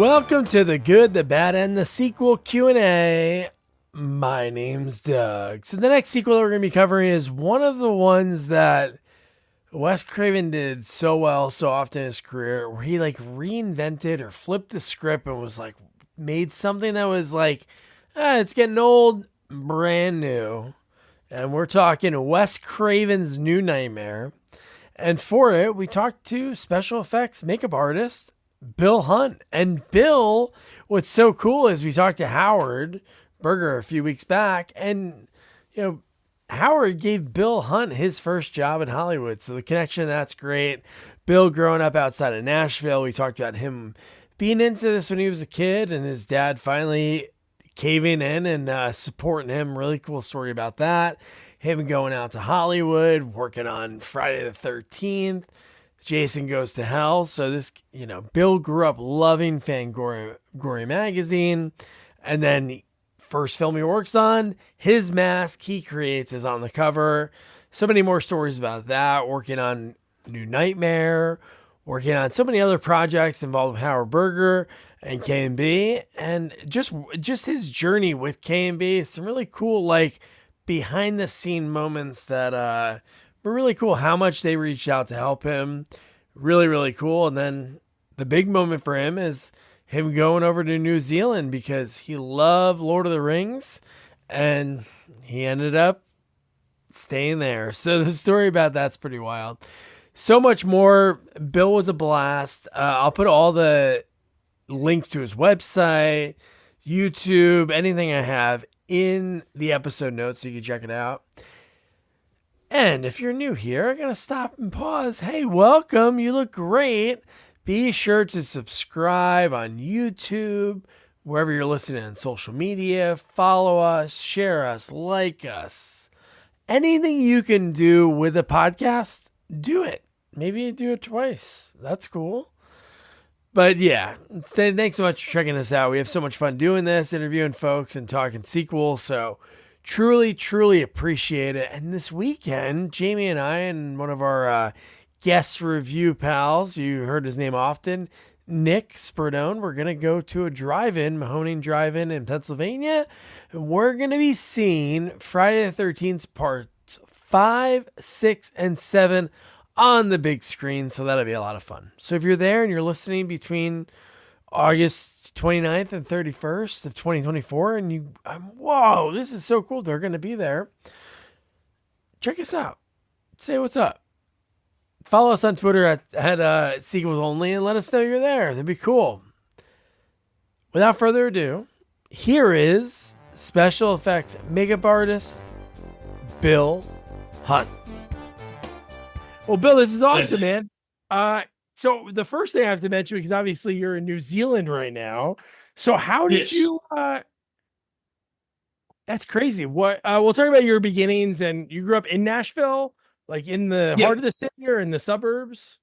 Welcome to the Good, the Bad, and the Sequel Q&A. My name's Doug. So the next sequel that we're going to be covering is one of the ones that Wes Craven did so well so often in his career, where he like reinvented or flipped the script and was like made something that was like, it's getting old, brand new. And we're talking Wes Craven's New Nightmare. And for it, we talked to special effects makeup artist Bill Hunt. And Bill, what's so cool is we talked to Howard Berger a few weeks back, and Howard gave Bill Hunt his first job in Hollywood. So the connection, that's great. Bill growing up outside of Nashville, we talked about him being into this when he was a kid and his dad finally caving in and supporting him. Really cool story about that. Him going out to Hollywood, working on Friday the 13th. Jason Goes to Hell. So this, Bill grew up loving Fangoria Magazine. And then first film he works on, his mask he creates is on the cover. So many more stories about that. Working on New Nightmare, working on so many other projects involved with Howard Berger and K&B, and just his journey with K&B. Some really cool behind the scene moments that were really cool. How much they reached out to help him, really really cool. And then the big moment for him is him going over to New Zealand because he loved Lord of the Rings, and he ended up staying there. So the story about that's pretty wild. So much more. Bill was a blast. I'll put all the links to his website, YouTube, anything I have in the episode notes so you can check it out. And if you're new here, I'm going to stop and pause. Hey, welcome. You look great. Be sure to subscribe on YouTube, wherever you're listening on social media. Follow us, share us, like us. Anything you can do with a podcast, do it. Maybe do it twice. That's cool. But yeah, thanks so much for checking us out. We have so much fun doing this, interviewing folks and talking sequels. So truly, truly appreciate it. And this weekend, Jamie and I and one of our guest review pals, you heard his name often, Nick Sperdone, we're going to go to a drive-in, Mahoning Drive-In in Pennsylvania. And we're going to be seeing Friday the 13th parts 5, 6, and 7 on the big screen. So that'll be a lot of fun. So if you're there and you're listening between August 29th and 31st of 2024, and whoa, this is so cool. They're going to be there. Check us out. Say what's up. Follow us on Twitter at Sequels Only and let us know you're there. That'd be cool. Without further ado, here is special effects makeup artist Bill Hunt. Well, Bill, this is awesome, man. So the first thing I have to mention, because obviously you're in New Zealand right now. So how did you, that's crazy. We'll talk about your beginnings, and you grew up in Nashville, like in the heart of the city or in the suburbs?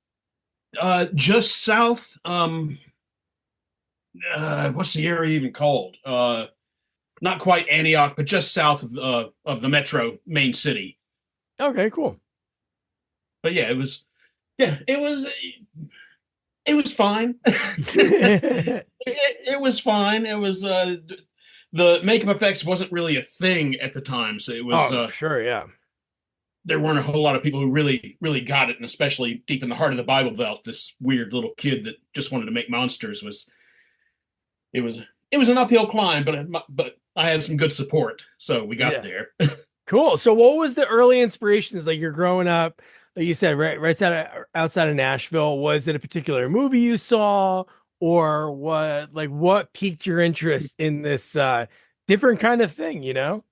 Just south. What's the area even called? Not quite Antioch, but just south of the metro main city. Okay, cool. But yeah, it was fine. it was fine. It was the makeup effects wasn't really a thing at the time, so it was sure, yeah. There weren't a whole lot of people who really got it, and especially deep in the heart of the Bible Belt, this weird little kid that just wanted to make monsters was an uphill climb, but I had some good support, so we got there. Cool. So what was the early inspirations? Like, you're growing up, like you said, right outside of Nashville. Was it a particular movie you saw, or what piqued your interest in this different kind of thing,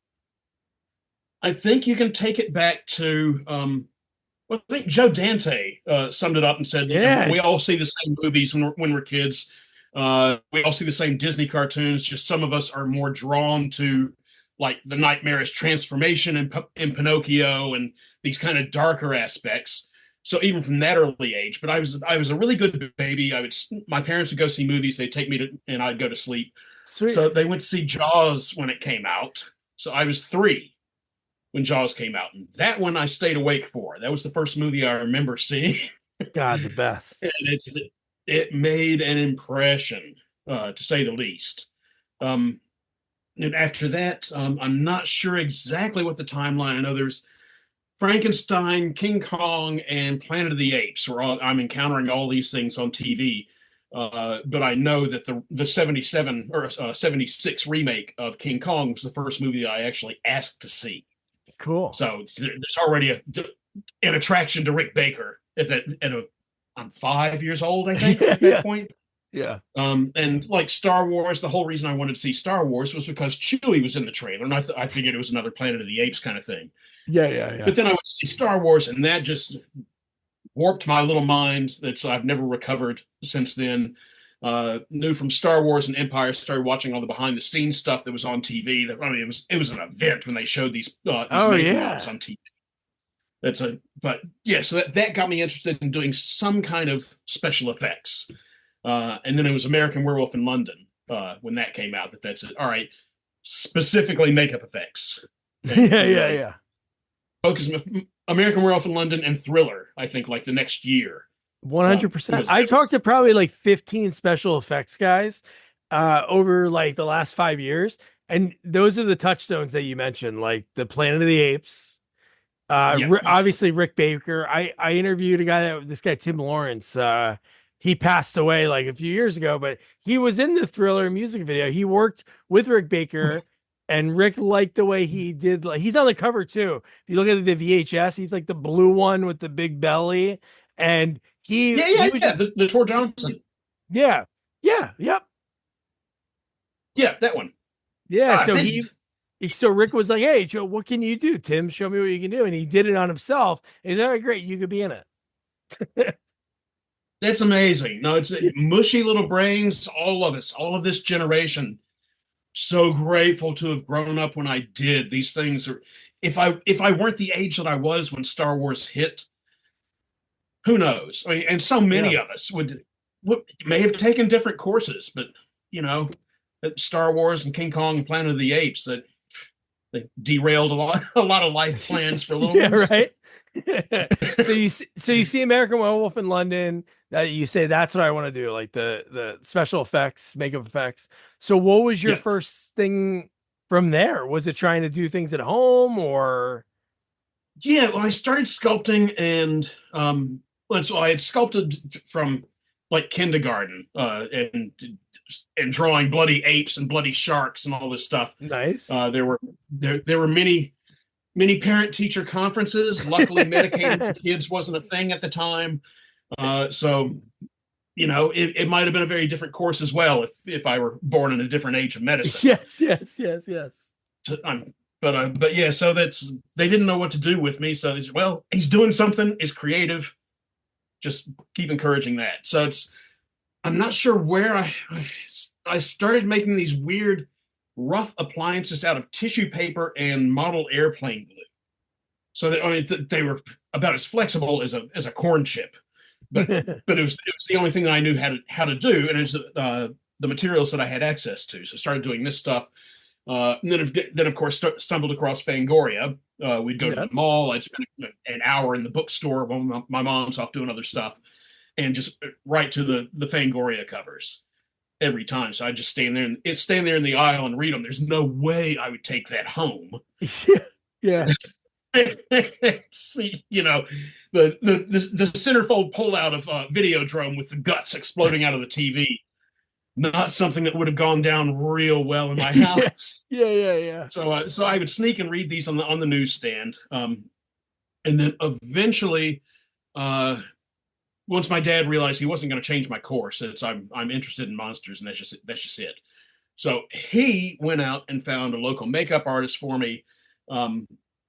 I think you can take it back to I think Joe Dante summed it up and said, we all see the same movies when we're kids. We all see the same Disney cartoons. Just some of us are more drawn to like the nightmarish transformation in Pinocchio and these kind of darker aspects. So even from that early age, but I was a really good baby. My parents would go see movies. They'd take me and I'd go to sleep. Sweet. So they went to see Jaws when it came out. So I was 3 when Jaws came out, and that one I stayed awake for. That was the first movie I remember seeing. God, the best. And it made an impression. to say the least. Um, and after that, I'm not sure exactly what the timeline. I know there's Frankenstein, King Kong, and Planet of the Apes. I'm encountering all these things on TV. But I know that the 77 or 76 remake of King Kong was the first movie that I actually asked to see. Cool. So there's already an attraction to Rick Baker I'm 5 years old, I think, Yeah, at that yeah, point. yeah, And like Star Wars, the whole reason I wanted to see Star Wars was because Chewie was in the trailer, and I figured it was another Planet of the Apes kind of thing. yeah, yeah, yeah. But then I would see Star Wars, and that just warped my little mind. That's I've never recovered since then. Knew from Star Wars and Empire, started watching all the behind the scenes stuff that was on TV. That I mean, it was an event when they showed these Oh making ofs yeah. on TV. But yeah, so that got me interested in doing some kind of special effects. And then it was American Werewolf in London when that came out. That's it. All right, specifically makeup effects, Yeah, and yeah, yeah. focus American Werewolf in London and Thriller. I think like the next year 100%. was I that was talked to probably like 15 special effects guys over like the last 5 years. And those are the touchstones that you mentioned, like the Planet of the Apes. yeah. Obviously Rick Baker. I interviewed this guy Tim Lawrence. He passed away like a few years ago, but he was in the Thriller music video. He worked with Rick Baker, and Rick liked the way he did. Like he's on the cover too. If you look at the VHS, he's like the blue one with the big belly, and Yeah, he yeah, was yeah. just The Tor Johnson. yeah, yeah, yep, Yeah, that one. yeah. I think So Rick was like, "Hey, Joe, what can you do? Tim, show me what you can do." And he did it on himself. He's all right, great. You could be in it. that's amazing. No, it's mushy little brains, all of us, all of this generation. So grateful to have grown up when I did. These things are if I weren't the age that I was when Star Wars hit, who knows? I mean, and so Yeah. many of us would may have taken different courses, but you know, Star Wars and King Kong and Planet of the Apes that they derailed a lot of life plans for little Yeah, ones. right. So you see American Werewolf in London. That you say that's what I want to do, like the special effects, makeup effects. So what was your Yeah. first thing from there? Was it trying to do things at home or? Yeah, well, I started sculpting and so I had sculpted from like kindergarten and drawing bloody apes and bloody sharks and all this stuff. Nice. There were many parent teacher conferences. Luckily, medicating for kids wasn't a thing at the time, so it might have been a very different course as well if I were born in a different age of medicine. Yes, yes, yes, yes. But yeah, so they didn't know what to do with me. So they said, well, he's doing something. It's creative. Just keep encouraging that. So I'm not sure where I started making these weird rough appliances out of tissue paper and model airplane glue. So that, I mean, they were about as flexible as a corn chip, but it was the only thing that I knew how to do, and it was the materials that I had access to. So I started doing this stuff. Then of course stumbled across Fangoria. We'd go to Yeah. the mall. I'd spend an hour in the bookstore while my mom's off doing other stuff, and just right to the Fangoria covers every time. So I just stand there in the aisle and read them. There's no way I would take that home. Yeah. See, the centerfold pullout of Videodrome with the guts exploding out of the TV. Not something that would have gone down real well in my Yeah. house. Yeah, yeah, yeah. So I would sneak and read these on the newsstand, and then eventually, once my dad realized he wasn't going to change my course, I'm interested in monsters, and that's just it. So he went out and found a local makeup artist for me.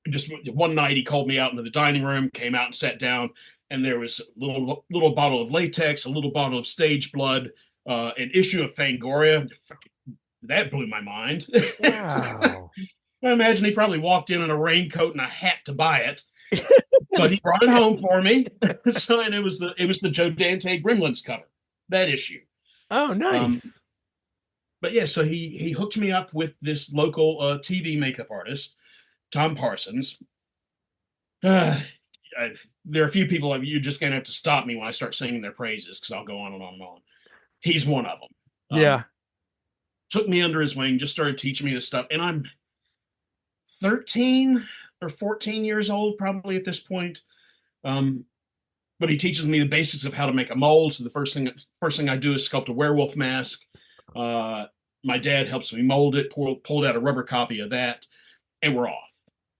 Just one night, he called me out into the dining room, came out and sat down, and there was a little bottle of latex, a little bottle of stage blood, an issue of Fangoria. That blew my mind. Wow. I imagine he probably walked in a raincoat and a hat to buy it, but he brought it home for me. And it was the Joe Dante Gremlins cover, that issue. Oh, nice. But yeah, so he hooked me up with this local TV makeup artist, Tom Parsons. There are a few people you're just gonna have to stop me when I start singing their praises because I'll go on and on and on. He's one of them. Yeah. took me under his wing, just started teaching me this stuff. And I'm 13 or 14 years old, probably at this point. Um, but he teaches me the basics of how to make a mold. So the first thing I do is sculpt a werewolf mask. Uh, my dad helps me mold it, pulled out a rubber copy of that, and we're off.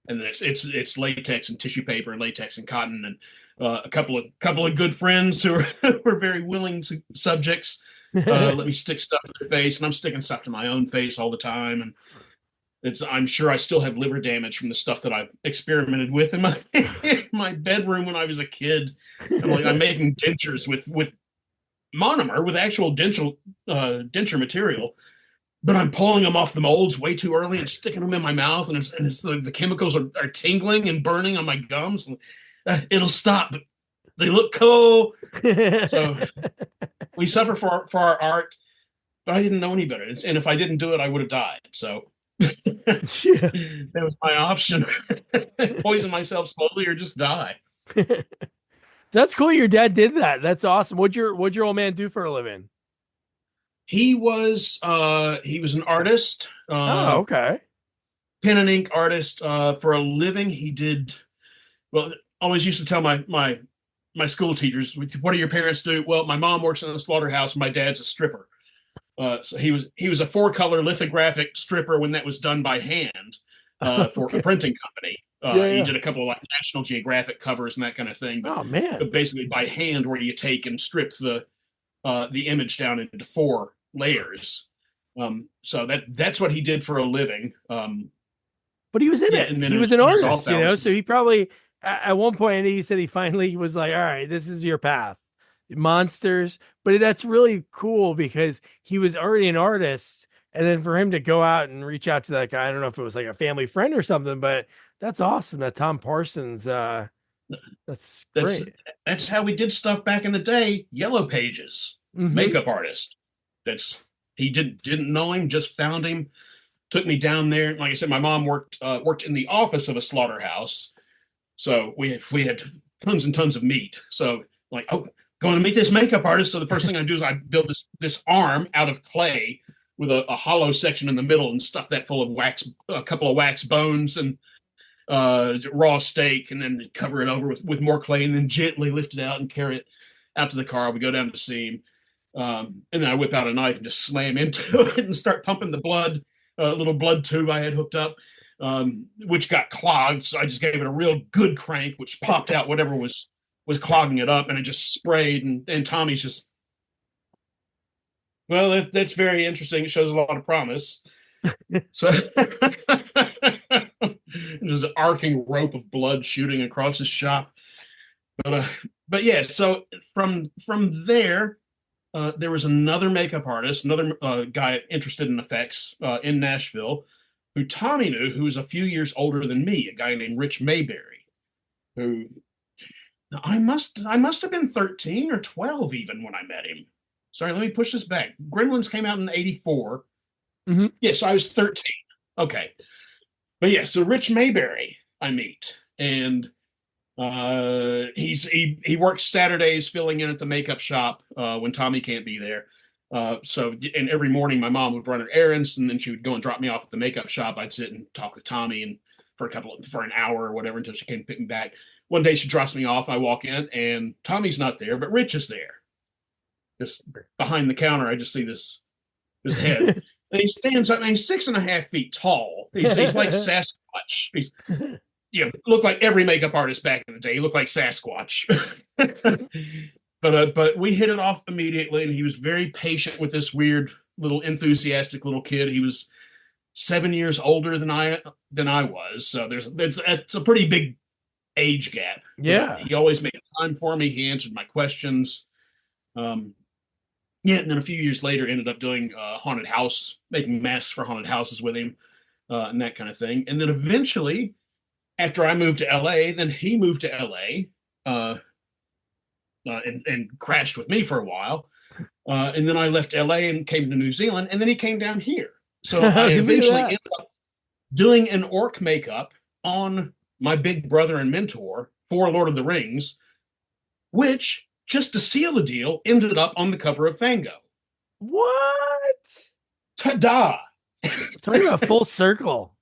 And then it's latex and tissue paper and latex and cotton and a couple of good friends who were very willing subjects let me stick stuff to their face, and I'm sticking stuff to my own face all the time. And I'm sure I still have liver damage from the stuff that I've experimented with in my my bedroom when I was a kid. I'm making dentures with monomer, with actual denture material, but I'm pulling them off the molds way too early and sticking them in my mouth, and it's the chemicals are tingling and burning on my gums. It'll stop, but they look cool. So we suffer for our art, but I didn't know any better. And if I didn't do it, I would have died. So that was my option. Poison myself slowly or just die. That's cool. Your dad did that. That's awesome. What'd your old man do for a living? He was an artist, Oh, okay. pen and ink artist. For a living, he did well. Always used to tell my school teachers, "What do your parents do?" Well, my mom works in a slaughterhouse. And my dad's a stripper. So he was a four-color lithographic stripper when that was done by hand for Okay. a printing company. Yeah, He yeah. did a couple of like National Geographic covers and that kind of thing, but, Oh man. but basically by hand, where you take and strip the image down into four layers. So that's what he did for a living. But he was in Yeah, it. and then He in was his, an in his off artist, hours, so he probably at one point he said he finally was like, all right, this is your path. Monsters. But that's really cool because he was already an artist. And then for him to go out and reach out to that guy, I don't know if it was like a family friend or something, but that's awesome. That Tom Parsons, that's that's great. that's how we did stuff back in the day. Yellow Pages, Hmm. makeup artist. That's he didn't know him, just found him, took me down there. Like I said, my mom worked in the office of a slaughterhouse, so we had tons and tons of meat. So like, oh, going to meet this makeup artist. So the first thing I do is I build this arm out of clay with a hollow section in the middle and stuff that full of wax, a couple of wax bones and raw steak, and then cover it over with more clay, and then gently lift it out and carry it out to the car. We go down to see him. And then I whip out a knife and just slam into it and start pumping the blood, a little blood tube I had hooked up, which got clogged. So I just gave it a real good crank, which popped out whatever was clogging it up, and it just sprayed. And Tommy's just, well, that's very interesting. It shows a lot of promise. So there's an arcing rope of blood shooting across his shop. But but yeah, so from there, there was another makeup artist, another guy interested in effects in Nashville, who Tommy knew, who was a few years older than me, a guy named Rich Mayberry, who I must have been 13 or 12 even when I met him. Sorry, let me push this back. Gremlins came out in 84. Hmm. Yes, I was 13. Okay. But yeah, so Rich Mayberry I meet, and he works Saturdays filling in at the makeup shop when Tommy can't be there. And every morning my mom would run her errands, and then she would go and drop me off at the makeup shop. I'd sit and talk with Tommy and for an hour or whatever until she came to pick me back. One day she drops me off. I walk in and Tommy's not there, but Rich is there. Just behind the counter, I just see this head. And he stands up and he's 6.5 feet tall. He's like Sasquatch. He's looked like every makeup artist back in the day. He looked like Sasquatch. But we hit it off immediately, and he was very patient with this weird little enthusiastic little kid. He was 7 years older than I was, so that's a pretty big age gap. But Yeah. he always made time for me. He answered my questions. Um, yeah, and then a few years later, ended up doing haunted house, making masks for haunted houses with him, and that kind of thing. And then eventually, after I moved to LA, then he moved to LA and crashed with me for a while. And then I left LA and came to New Zealand, and then he came down here. So I Look at eventually that. ended up doing an orc makeup on my big brother and mentor for Lord of the Rings, which, just to seal the deal, ended up on the cover of Fango. What? Ta-da! Talking about full circle.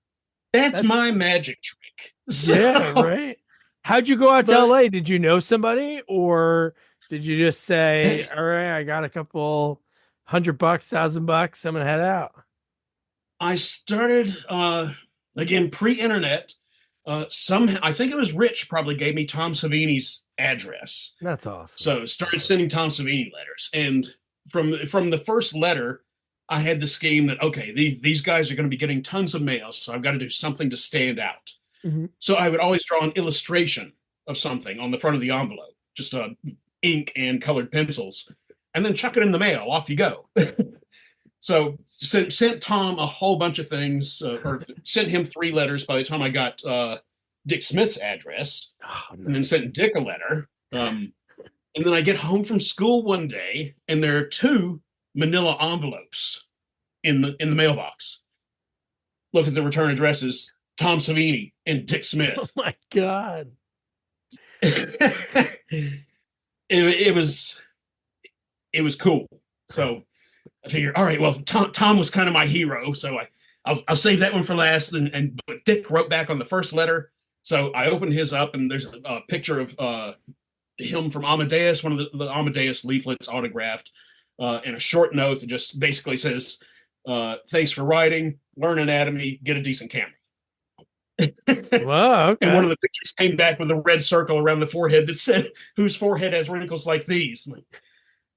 That's That's my magic trick. yeah, So, right. How'd you go out to but LA? Did you know somebody or did you just say, all right, I got a couple $100, $1,000, I'm gonna head out? I started again pre-internet. Somehow, I think it was Rich probably gave me Tom Savini's address. That's awesome. So started sending Tom Savini letters, and from the first letter, I had the scheme that okay, these guys are going to be getting tons of mail, so I've got to do something to stand out. Mhm. So I would always draw an illustration of something on the front of the envelope, just ink and colored pencils, and then chuck it in the mail. Off you go. So sent Tom a whole bunch of things, or sent him 3 letters by the time I got Dick Smith's address, Oh, and then nice. sent Dick a letter. And then I get home from school one day, and there are 2 manila envelopes in the mailbox. Look at the return addresses: Tom Savini and Dick Oh Smith. my God. It was cool. So I figured, all right, well, Tom was kind of my hero, so I'll save that one for last. And but Dick wrote back on the first letter, so I opened his up, and there's a picture of him from Amadeus, one of the Amadeus leaflets autographed, and a short note that just basically says, "Thanks for writing. Learn anatomy. Get a decent camera." Wow, And one okay. of the pictures came back with a red circle around the forehead that said, "Whose forehead has wrinkles like these?" I'm like,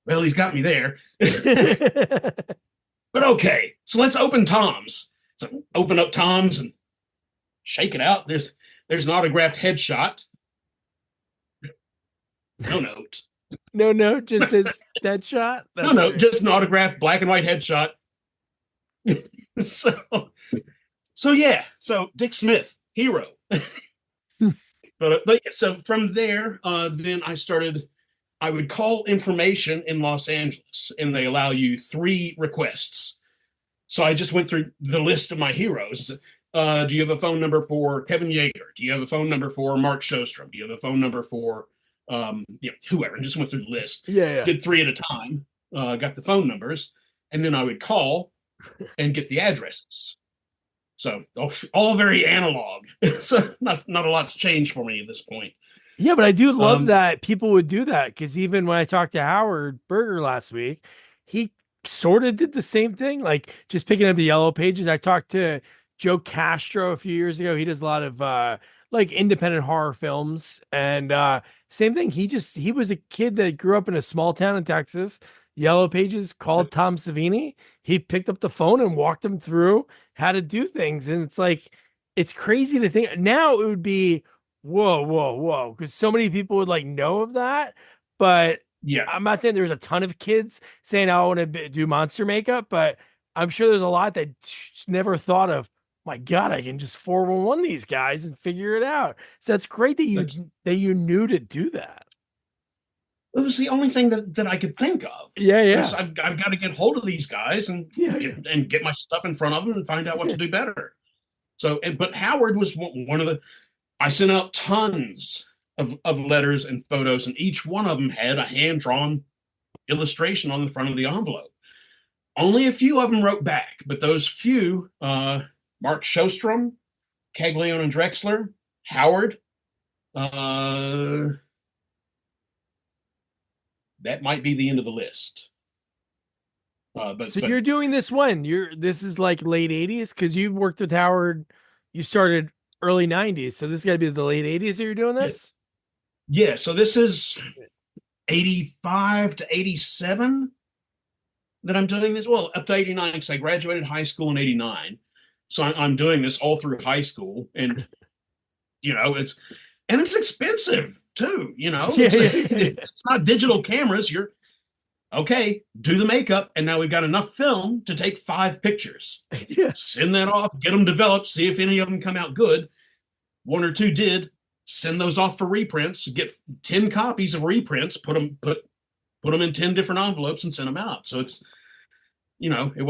well, he's got me there. But okay, so let's open Tom's. So open up Tom's and shake it out. There's an autographed headshot. No note. No, no, just his dead shot. No That's note. great. Just an autographed black and white headshot. so so yeah. So Dick Smith, hero. But so from there, then I started. I would call information in Los Angeles, and they allow you 3 requests. So I just went through the list of my heroes. Do you have a phone number for Kevin Yeager? Do you have a phone number for Mark Shostrom? Do you have a phone number for whoever? And just went through the list. Yeah, yeah. Did 3 at a time. Got the phone numbers, and then I would call and get the addresses. So all very analog. So not a lot's changed for me at this point. Yeah, but I do love Um, that people would do that because even when I talked to Howard Berger last week, he sort of did the same thing, like just picking up the yellow pages. I talked to Joe Castro a few years ago. He does a lot of like independent horror films and same thing. He was a kid that grew up in a small town in Texas. Yellow Pages called Tom Savini. He picked up the phone and walked him through how to do things. And it's like it's crazy to think now it would be whoa, whoa, whoa. Because so many people would like know of that. But yeah, I'm not saying there's a ton of kids saying, I want to do monster makeup, but I'm sure there's a lot that never thought of, my God, I can just 411 these guys and figure it out. So it's great that's that you knew to do that. it was the only thing that I could think of. Yeah, Because yeah. I've got to get hold of these guys and Yeah, get my stuff in front of them and find out what yeah. to do better. So, but Howard was one of the. I sent out tons of letters and photos, and each one of them had a hand drawn illustration on the front of the envelope. Only a few of them wrote back, but those few, Mark Shostrom, Caglione and Drexler, Howard, uh, that might be the end of the list. So But you're doing this when this is like late 80s because you worked with Howard, you started early 90s. So this got to be the late 80s that you're doing yeah, this? yeah. So this is 85 to 87 that I'm doing this. Well, up to 89 because I graduated high school in 89. So I'm doing this all through high school, and it's expensive too. Yeah, It's yeah, yeah. it's not digital cameras. You're okay. Do the makeup, and now we've got enough film to take 5 pictures. Yeah. Send that off, get them developed, see if any of them come out good. 1 or 2 did. Send those off for reprints. Get 10 copies of reprints. Put them in 10 different envelopes and send them out. So it's it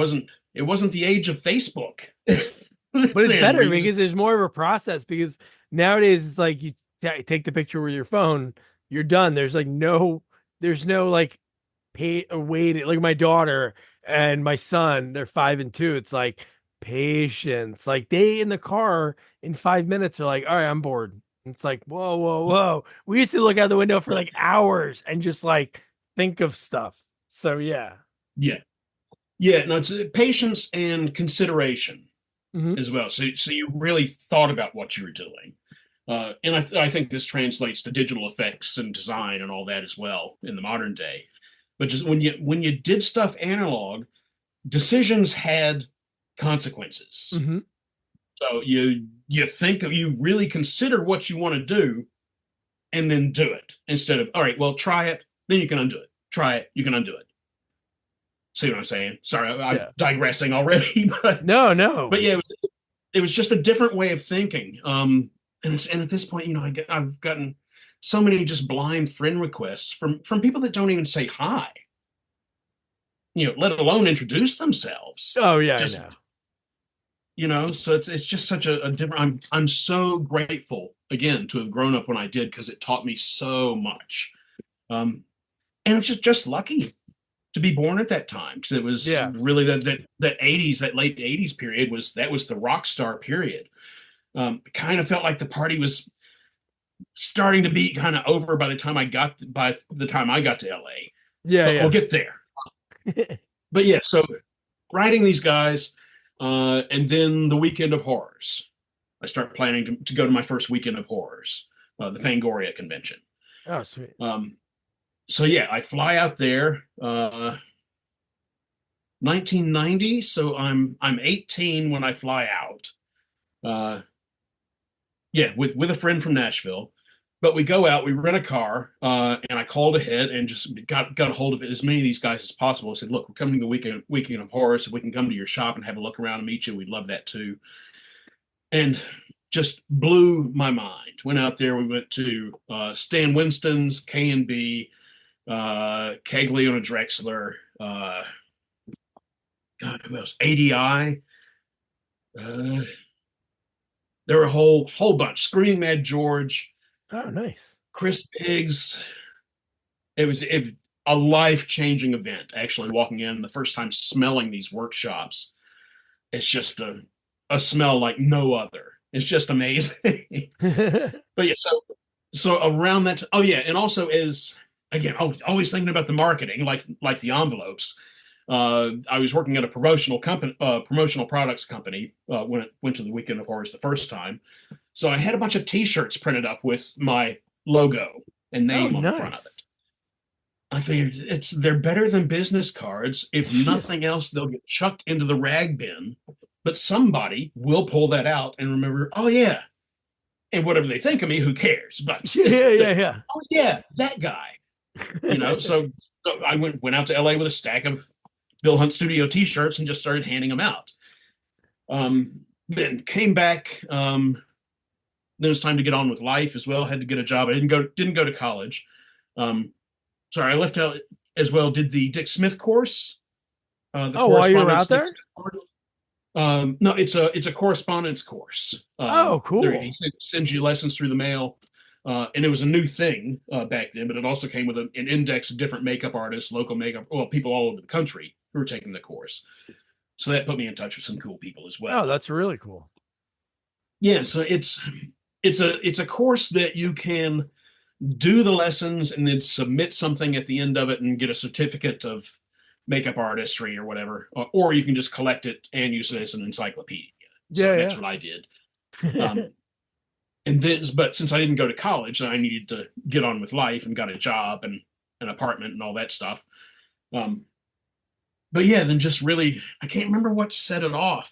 wasn't the age of Facebook. But it's Then where better you just because there's more of a process because nowadays it's like you take the picture with your phone, you're done. There's no like waiting. Like my daughter and my son, they're 5 and 2. It's like patience. Like they in the car in 5 minutes are like, all right, I'm bored. It's like, whoa, whoa, whoa. We used to look out the window for like hours and just like think of stuff. So yeah. Yeah. Yeah. No, it's patience and consideration Hmm. as well. So you really thought about what you were doing. And I think this translates to digital effects and design and all that as well in the modern day. But just when you did stuff analog, decisions had consequences. Hmm. So you think that you really consider what you want to do and then do it instead of, all right, well, try it, then you can undo it. Try it, you can undo it. See what I'm saying? Sorry, I'm Yeah. digressing already, No, no. but yeah, it was just a different way of thinking. And at this point, I've gotten so many just blind friend requests from people that don't even say hi, let alone introduce themselves. Oh yeah, I Just know. so it's just such a different. I'm so grateful again to have grown up when I did because it taught me so much. And I'm just lucky to be born at that time because it was Yeah. really that 80s, that late 80s period was the rock star period. Kind of felt like the party was starting to be kind of over by the time I got to LA. Yeah, But we'll yeah. get there. But yeah, so writing these guys, and then the weekend of horrors. I start planning to go to my first weekend of horrors, the Fangoria convention. Oh, sweet. Um, so yeah, I fly out there, 1990. So I'm 18 when I fly out. Uh, yeah, with a friend from Nashville. But we go out, we rent a car, and I called ahead and just got a hold of as many of these guys as possible. I said, "Look, we're coming to the weekend of horror, so we can come to your shop and have a look around and meet you. We'd love that too." And just blew my mind. Went out there. We went to Stan Winston's, K&B, Caglione Drexler, God, who else? ADI. Uh, there were a whole bunch. Screaming Mad George, Oh, nice. Chris Biggs. It was a life-changing event. Actually, walking in the first time, smelling these workshops. It's just a smell like no other. It's just amazing. But yeah, so around that. Oh yeah, and also as again, always thinking about the marketing, like the envelopes. I was working at a promotional products company when it went to the Weekend of Horrors the first time. So I had a bunch of T-shirts printed up with my logo and Oh, name on the front of it. nice. I figured they're better than business cards. If Yeah. nothing else, they'll get chucked into the rag bin. But somebody will pull that out and remember, oh yeah, and whatever they think of me, who cares? But Yeah, yeah, oh yeah, that guy. yeah. So I went out to LA with a stack of Bill Hunt Studio T-shirts and just started handing them out. Then came back. Then it was time to get on with life as well. Had to get a job. I didn't go to college. Um, sorry, I left out as well. Did the Dick Smith course, the Oh, while you were correspondence out Dick there? Smith course. No, it's a correspondence course. Oh, He cool. sends you lessons through the mail, and it was a new thing back then. But it also came with an index of different makeup artists, local makeup, well, people all over the country who were taking the course. So that put me in touch with some cool people as Oh, well. that's really cool. Yeah, so it's a course that you can do the lessons and then submit something at the end of it and get a certificate of makeup artistry or whatever, or you can just collect it and use it as an encyclopedia. So that's Yeah, what I did. yeah. Um, and then, but since I didn't go to college, I needed to get on with life and got a job and an apartment and all that stuff. Um, but yeah, then just really, I can't remember what set it off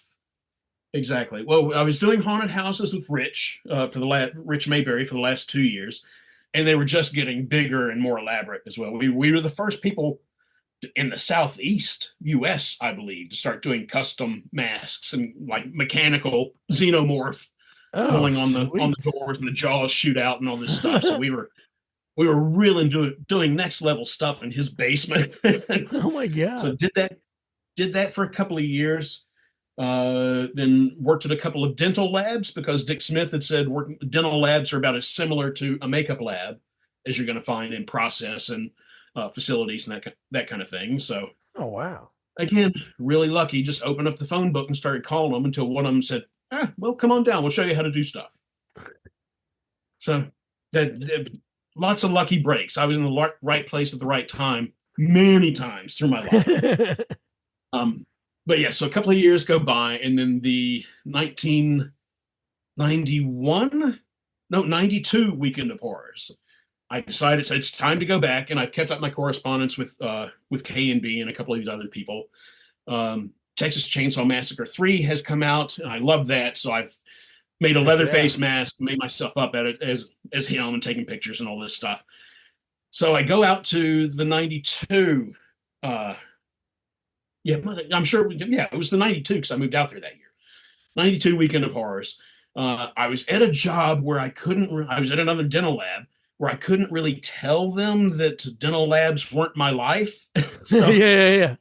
exactly. Well, I was doing haunted houses with Rich Mayberry for the last 2 years, and they were just getting bigger and more elaborate as well. We were the first people in the Southeast U.S., I believe, to start doing custom masks and like mechanical xenomorph Oh, pulling on the sweet. doors and the jaws shoot out and all this stuff. So we were really doing next level stuff in his basement. Oh my So God. did that for a couple of years. Then worked at a couple of dental labs because Dick Smith had said dental labs are about as similar to a makeup lab as you're going to find in process and facilities and that kind of thing. So, Oh, wow. again, really lucky. Just opened up the phone book and started calling them until one of them said, well, come on down. We'll show you how to do stuff. So that lots of lucky breaks. I was in the right place at the right time many times through my life. But yeah, so a couple of years go by, and then the 92 Weekend of Horrors. I decided it's time to go back, and I've kept up my correspondence with K&B and a couple of these other people. Texas Chainsaw Massacre 3 has come out, and I love that. So I've made a Leatherface mask, made myself up at it as him, and taking pictures and all this stuff. So I go out to the 92. I'm sure. It was the 92 because I moved out there that year. 92 Weekend of Horrors. I was at a job where I was at another dental lab where I couldn't really tell them that dental labs weren't my life. So yeah. I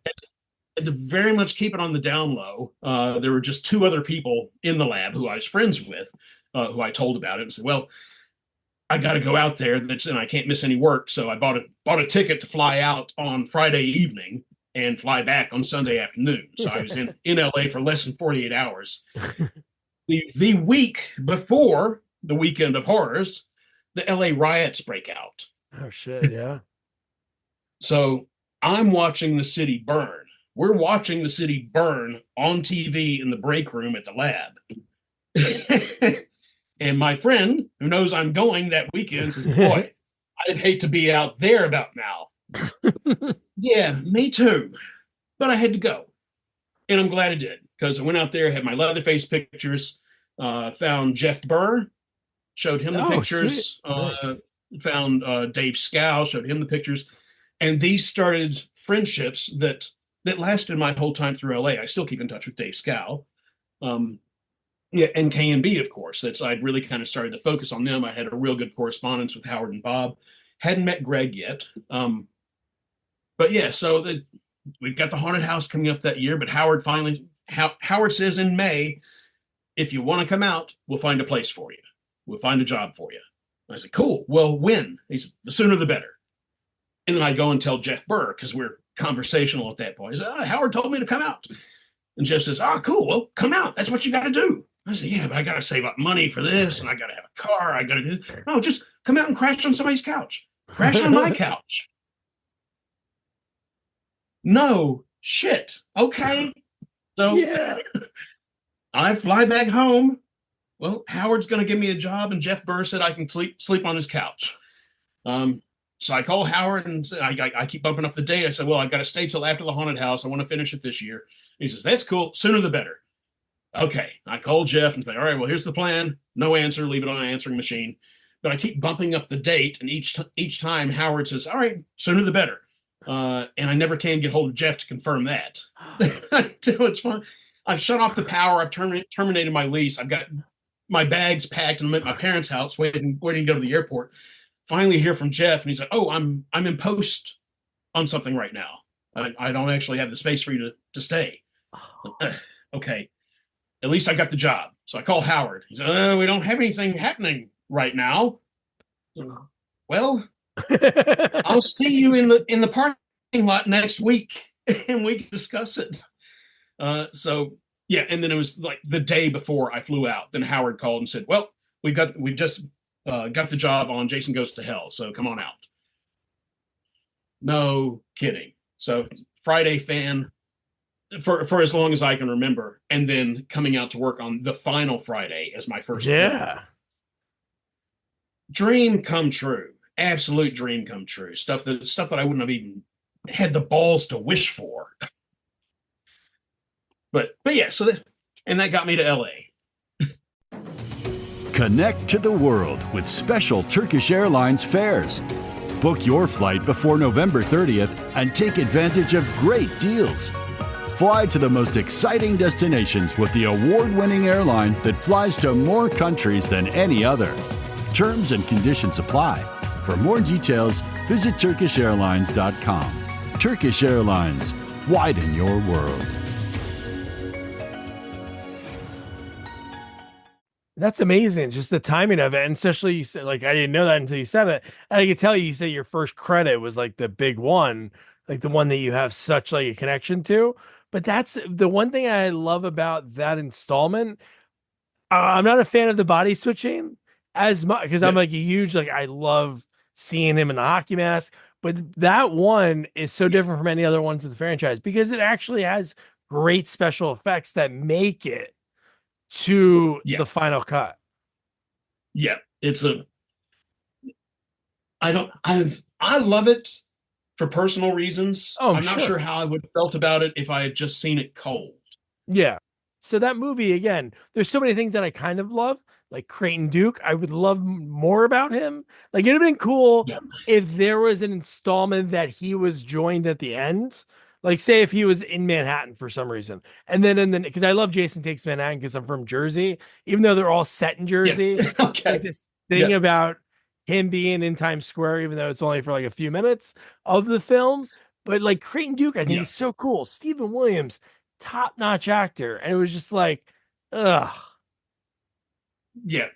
had to very much keep it on the down low. There were just two other people in the lab who I was friends with, who I told about it and said, well, I got to go out there and I can't miss any work. So I bought a ticket to fly out on Friday evening and fly back on Sunday afternoon. So I was in LA for less than 48 hours. The week before the Weekend of Horrors, the LA riots break out. Oh, shit, yeah. So I'm watching the city burn. We're watching the city burn on TV in the break room at the lab. And my friend, who knows I'm going that weekend, says, boy, I'd hate to be out there about now. Yeah, me too. But I had to go. And I'm glad I did, because I went out there, had my Leatherface pictures, found Jeff Burr, showed him the pictures, nice. Found Dave Scow, showed him the pictures. And these started friendships that lasted my whole time through LA. I still keep in touch with Dave Scow. And K&B, of course. I'd really kind of started to focus on them. I had a real good correspondence with Howard and Bob. Hadn't met Greg yet. But yeah, so we've got the haunted house coming up that year, but Howard says in May, if you want to come out, we'll find a place for you. We'll find a job for you. I said, cool. Well, when? He said, the sooner the better. And then I go and tell Jeff Burr, because we're conversational at that point. He said, Howard told me to come out. And Jeff says, cool. Well, come out. That's what you got to do. I said, yeah, but I got to save up money for this, and I got to have a car. I got to do this. No, just come out and crash on somebody's couch. Crash on my couch. No shit. Okay. So I fly back home. Well, Howard's going to give me a job, and Jeff Burr said I can sleep on his couch. So I call Howard, and I keep bumping up the date. I said, well, I've got to stay till after the haunted house. I want to finish it this year. He says, that's cool. Sooner the better. Okay. I call Jeff and say, all right, well, here's the plan. No answer. Leave it on an answering machine. But I keep bumping up the date, and each time Howard says, all right, sooner the better. And I never can get hold of Jeff to confirm that. It's fun. I've shut off the power. I've terminated my lease. I've got my bags packed, and I'm at my parents' house waiting to go to the airport. Finally hear from Jeff, and he said, oh, I'm in post on something right now. I don't actually have the space for you to stay. Okay. At least I got the job. So I call Howard. He said, we don't have anything happening right now. Well, I'll see you in the parking lot next week, and we can discuss it. So yeah, and then it was like the day before I flew out. Then Howard called and said, well, we've just got the job on Jason Goes to Hell, so come on out. No kidding. So Friday fan for as long as I can remember, and then coming out to work on the final Friday as my first film. Dream come true. Absolute dream come true. Stuff that I wouldn't have even had the balls to wish for. But yeah, so that got me to LA. Connect to the world with special Turkish Airlines fares. Book your flight before November 30th and take advantage of great deals. Fly to the most exciting destinations with the award-winning airline that flies to more countries than any other. Terms and conditions apply. For more details, visit TurkishAirlines.com. Turkish Airlines, widen your world. That's amazing. Just the timing of it. And especially you said, like, I didn't know that until you said it. And I could tell you said your first credit was like the big one, like the one that you have such like a connection to. But that's the one thing I love about that installment. I'm not a fan of the body switching as much because I'm Yeah, like a huge, like, I love seeing him in the hockey mask. But that one is so different from any other ones in the franchise because it actually has great special effects that make it to yeah, the final cut. yeah. It's a I don't I love it for personal reasons. Oh, I'm I'm not sure sure. how I would have felt about it if I had just seen it cold. Yeah. So that movie again, there's so many things that I kind of love, like Creighton Duke. I would love more about him. Like it'd have been cool Yeah, if there was an installment that he was joined at the end. Like say if he was in Manhattan for some reason. And then because I love Jason Takes Manhattan because I'm from Jersey, even though they're all set in yeah. Jersey, like Okay. this Yeah, thing about him being in Times Square, even though it's only for like a few minutes of the film. But like Creighton Duke, I think yeah, he's so cool. Stephen Williams, top-notch actor. And it was just like, ugh. yeah.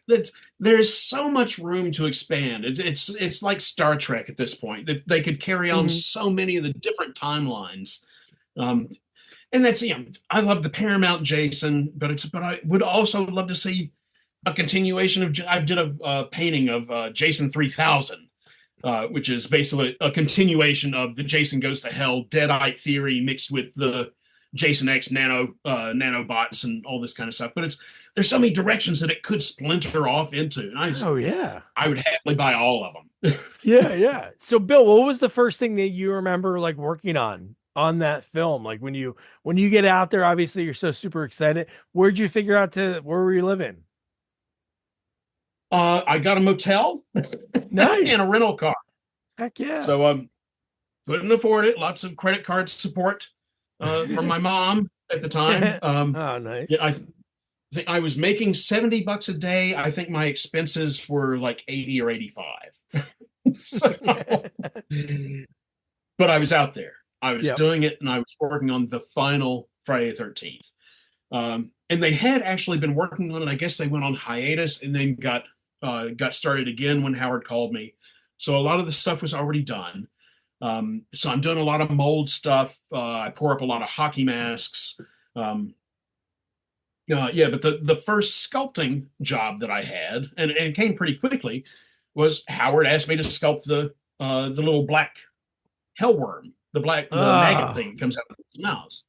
There's so much room to expand. It's like Star Trek at this point. They could carry on Mhm. so many of the different timelines. Um, and that's I love the Paramount Jason, but I would also love to see a continuation of. I did a painting of Jason 3000, which is basically a continuation of the Jason Goes to Hell Deadite theory mixed with the Jason X nanobots and all this kind of stuff. But there's so many directions that it could splinter off into, and Oh yeah. I would happily buy all of them. Yeah, yeah. So Bill, what was the first thing that you remember like working on that film? Like when you get out there, obviously you're so super excited. Where'd you figure out to where were you living? I got a motel and a Nice. rental car, Heck yeah. so couldn't afford it. Lots of credit card support from my mom at the time. Oh, Yeah, nice. I think I was making $70 a day. I think my expenses were like 80 or 85. So, but I was out there. I was Yep. doing it, and I was working on the final Friday the 13th. And they had actually been working on it. I guess they went on hiatus and then got started again when Howard called me. So a lot of the stuff was already done. So I'm doing a lot of mold stuff. I pour up a lot of hockey masks. Um, yeah, but the first sculpting job that I had, and it came pretty quickly, was Howard asked me to sculpt the little black hellworm, the maggot Oh. thing that comes out of his mouth.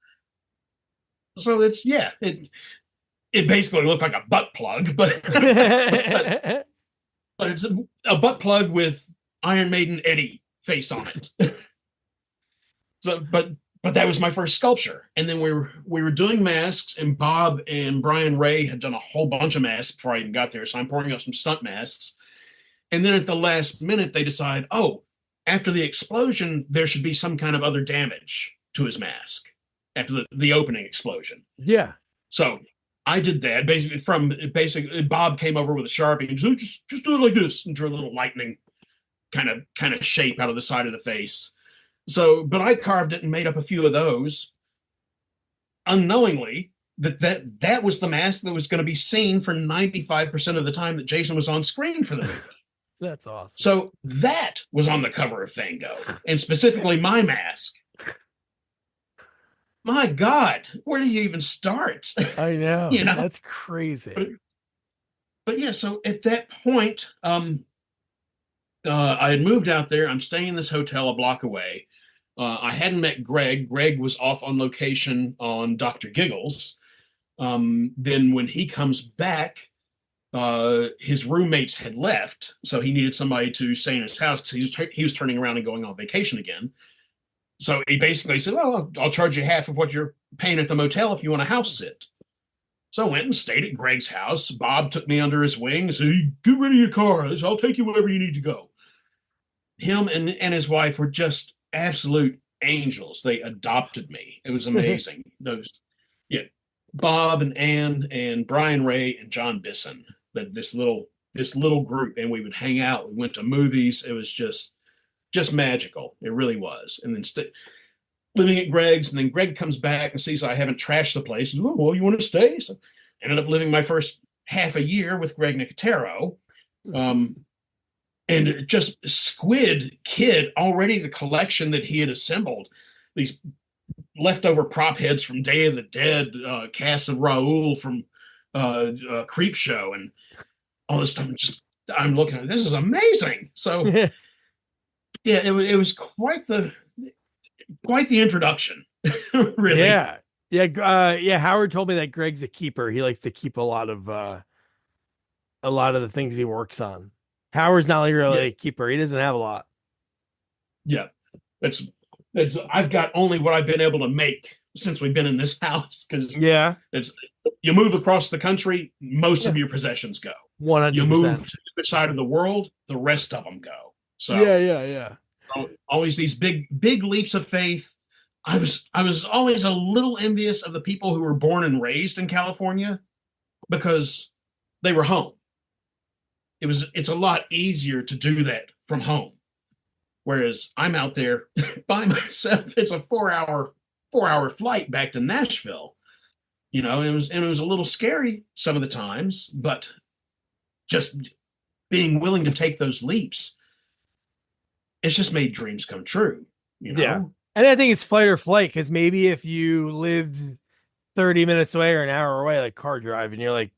So it basically looked like a butt plug, but it's a butt plug with Iron Maiden Eddie face on it. So, but that was my first sculpture, and then we were doing masks, and Bob and Brian Ray had done a whole bunch of masks before I even got there. So I'm pouring up some stunt masks, and then at the last minute they decide, oh, after the explosion there should be some kind of other damage to his mask after the opening explosion. Yeah. So I did that basically. Bob came over with a Sharpie and said, just do it like this, and drew a little lightning kind of shape out of the side of the face. So, but I carved it and made up a few of those unknowingly that was the mask that was going to be seen for 95% of the time that Jason was on screen for the movie. That's awesome. So that was on the cover of Fango, and specifically my mask. My God, where do you even start? I know. You know, That's crazy. but yeah. So at that point, I had moved out there. I'm staying in this hotel a block away. I hadn't met Greg. Greg was off on location on Dr. Giggles. Then when he comes back, his roommates had left, so he needed somebody to stay in his house because he was turning around and going on vacation again. So he basically said, "Well, I'll charge you half of what you're paying at the motel if you want to house sit." So I went and stayed at Greg's house. Bob took me under his wing and said, "Hey, get rid of your car. I'll take you wherever you need to go." Him and his wife were just absolute angels. They adopted me. It was amazing. Yeah, Bob and Ann and Brian Ray and John Bisson. That this little group, and we would hang out. We went to movies. It was just magical. It really was. And then living at Greg's, and then Greg comes back and sees I haven't trashed the place. Says, "Oh, well, you want to stay?" So ended up living my first half a year with Greg Nicotero. And just Squid Kid, already the collection that he had assembled, these leftover prop heads from Day of the Dead, cast of Raoul from Creep Show, and all this stuff. I'm looking at this is amazing. So yeah, it was quite the introduction. Really. Yeah. Howard told me that Greg's a keeper. He likes to keep a lot of the things he works on. Howard's not like really a keeper. He doesn't have a lot. Yeah, it's I've got only what I've been able to make since we've been in this house, because it's you move across the country, most of your possessions go. 100%. You move to the other side of the world, the rest of them go. So yeah. Always these big leaps of faith. I was always a little envious of the people who were born and raised in California, because they were home. It's a lot easier to do that from home. Whereas I'm out there by myself. It's a 4-hour flight back to Nashville. You know, it was a little scary some of the times, but just being willing to take those leaps, it's just made dreams come true. You know? Yeah. And I think it's fight or flight, because maybe if you lived 30 minutes away or an hour away, like car drive, and you're like,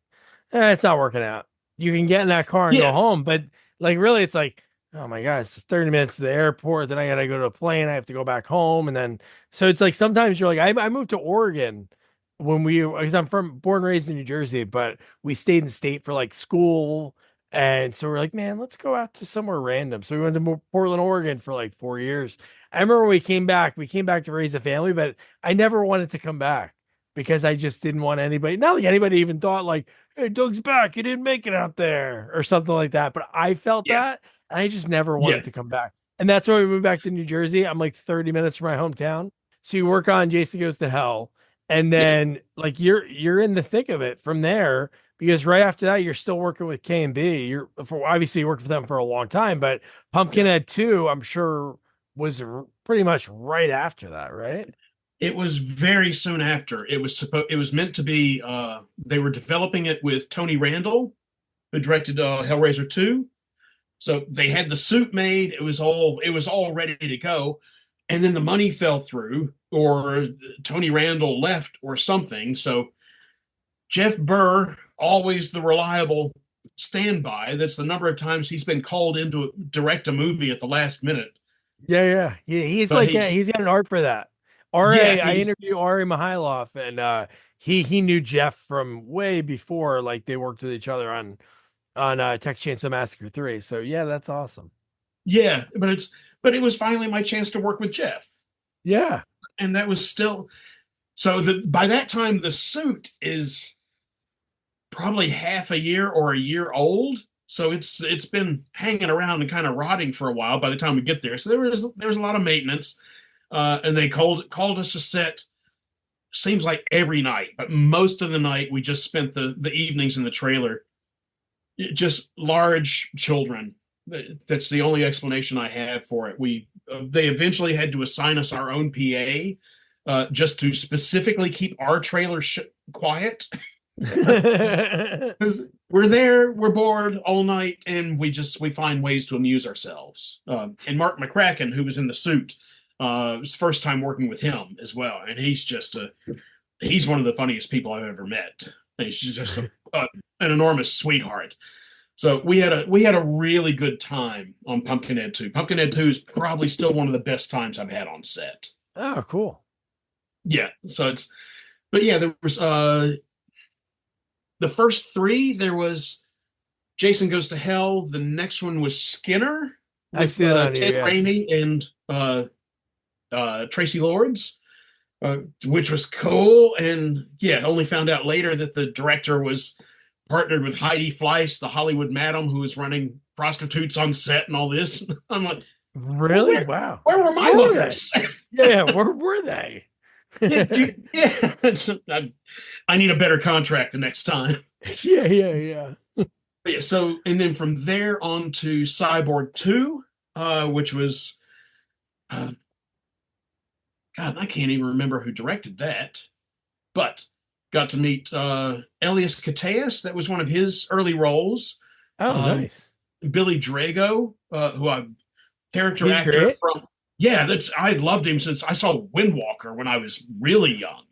it's not working out. You can get in that car and go home. But like, really, it's like, oh my God, it's 30 minutes to the airport. Then I got to go to a plane. I have to go back home. And then, so it's like, sometimes you're like, I moved to Oregon because I'm born and raised in New Jersey, but we stayed in state for like school. And so we're like, man, let's go out to somewhere random. So we went to Portland, Oregon for like 4 years. I remember when we came back to raise a family, but I never wanted to come back because I just didn't want anybody, not like anybody even thought like, hey, Doug's back, you didn't make it out there or something like that. But I felt that, and I just never wanted to come back. And that's when we moved back to New Jersey. I'm like 30 minutes from my hometown. So you work on Jason Goes to Hell, and then like you're in the thick of it from there, because right after that you're still working with K&B. You're obviously you worked for them for a long time, but Pumpkinhead 2, I'm sure, was pretty much right after that, right? It was very soon after. It was meant to be. They were developing it with Tony Randall, who directed Hellraiser 2. So they had the suit made. It was all ready to go, and then the money fell through, or Tony Randall left, or something. So Jeff Burr, always the reliable standby. That's the number of times he's been called in to direct a movie at the last minute. Yeah. He's got an art for that. I interviewed Ari Mihailov, and he knew Jeff from way before, like they worked with each other on Texas Chainsaw Massacre 3. So yeah, that's awesome. Yeah, but it was finally my chance to work with Jeff. Yeah. And that was still, so by that time the suit is probably half a year or a year old. So it's been hanging around and kind of rotting for a while by the time we get there. So there was a lot of maintenance. And they called us a set, seems like every night, but most of the night we just spent the evenings in the trailer. Just large children. That's the only explanation I have for it. They eventually had to assign us our own PA, just to specifically keep our trailer quiet. Because we're there, we're bored all night, and we find ways to amuse ourselves. And Mark McCracken, who was in the suit, it was the first time working with him as well, and he's one of the funniest people I've ever met. And he's just an enormous sweetheart. So we had a really good time on Pumpkinhead 2. Pumpkinhead 2 is probably still one of the best times I've had on set. Oh, cool. Yeah. So there was the first 3. There was Jason Goes to Hell. The next one was Skinner. I see that on Ted Raimi and Tracy Lords, which was cool. And only found out later that the director was partnered with Heidi Fleiss, the Hollywood madam who was running prostitutes on set and all this. I'm like, really? Wow. Where were my hookers? Yeah, where were they? I need a better contract the next time. Yeah. So, and then from there on to Cyborg 2, which was, God, I can't even remember who directed that. But got to meet Elias Koteas. That was one of his early roles. Oh, nice. Billy Drago, who I character He's actor great. from. Yeah, that's I loved him since I saw Windwalker when I was really young.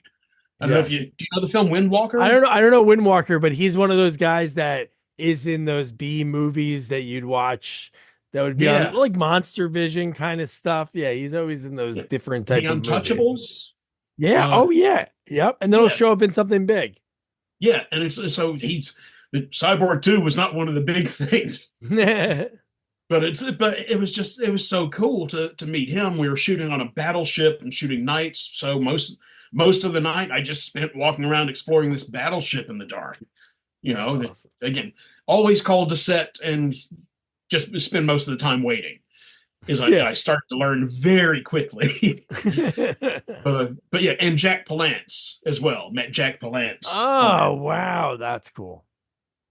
I don't know Yeah. if you do you know the film Windwalker? I don't know Windwalker, but he's one of those guys that is in those B movies that you'd watch that would be on Yeah, like Monster Vision kind of stuff. Yeah, he's always in those yeah. different The type of movies. Untouchables. Yeah. Uh, Oh yeah. Yep. And then he'll yeah, show up in something big. yeah, and it's so he's Cyborg 2 was not one of the big things, but it was just it was so cool to meet him. We were shooting on a battleship and shooting nights, so most of the night I just spent walking around exploring this battleship in the dark. You That's know, awesome. again, always called to set and just spend most of the time waiting. Is Yeah. I started to learn very quickly. But yeah, and Jack Palance as well. Met Jack Palance. Oh, wow. That's cool.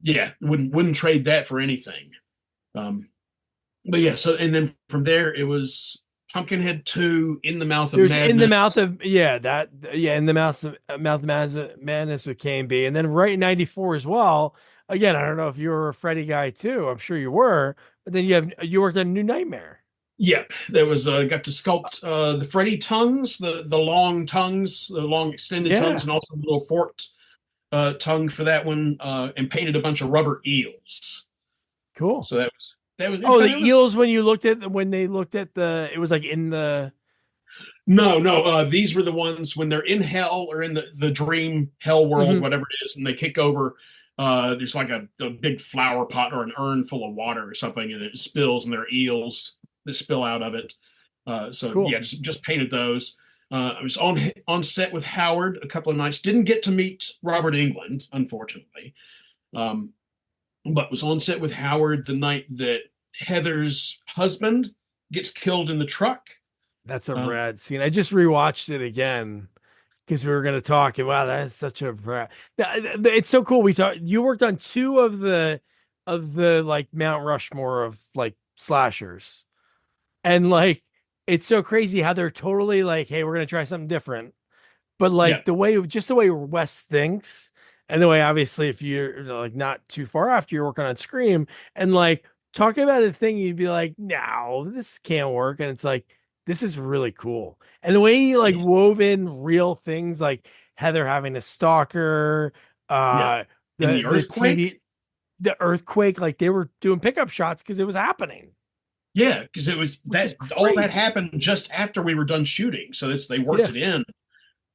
Yeah, wouldn't trade that for anything. Um, but yeah, so and then from there it was Pumpkinhead 2, In the Mouth of There's Madness. in the mouth of in the mouth of madness with K and B, and then right in '94 as well. Again, I don't know if you were a Freddy guy too. I'm sure you were, but then you worked on New Nightmare. Yep, there was got to sculpt the Freddy tongues, the long tongues, the long extended Yeah, tongues, and also the little forked tongue for that one, and painted a bunch of rubber eels. cool. So that was. Oh, But the it was eels when they looked at it was like in the no. These were the ones when they're in hell or in the dream hell world, Mhm. whatever it is, and they kick over. There's like a big flower pot or an urn full of water or something, and it spills, and there are eels that spill out of it. So Cool. yeah, just painted those. I was on set with Howard a couple of nights. Didn't get to meet Robert England, unfortunately, um, but was on set with Howard the night that Heather's husband gets killed in the truck. That's a Uh, rad scene. I just rewatched it again because we were going to talk. And wow, that is such a rad. It's so cool. You worked on two of the like Mount Rushmore of like slashers, and like it's so crazy how they're totally like, hey, we're going to try something different. But yeah, like the way Wes thinks, and the way obviously if you're like not too far after you're working on Scream, and like talking about a thing, you'd be like, no, this can't work, and it's like this is really cool. And the way he like yeah, wove in real things like Heather having a stalker, yeah. uh, In the the earthquake, TV, the earthquake, like they were doing pickup shots because it was happening, yeah, because it was which is that all that crazy. happened just after we were done shooting. So they worked Yeah, it in.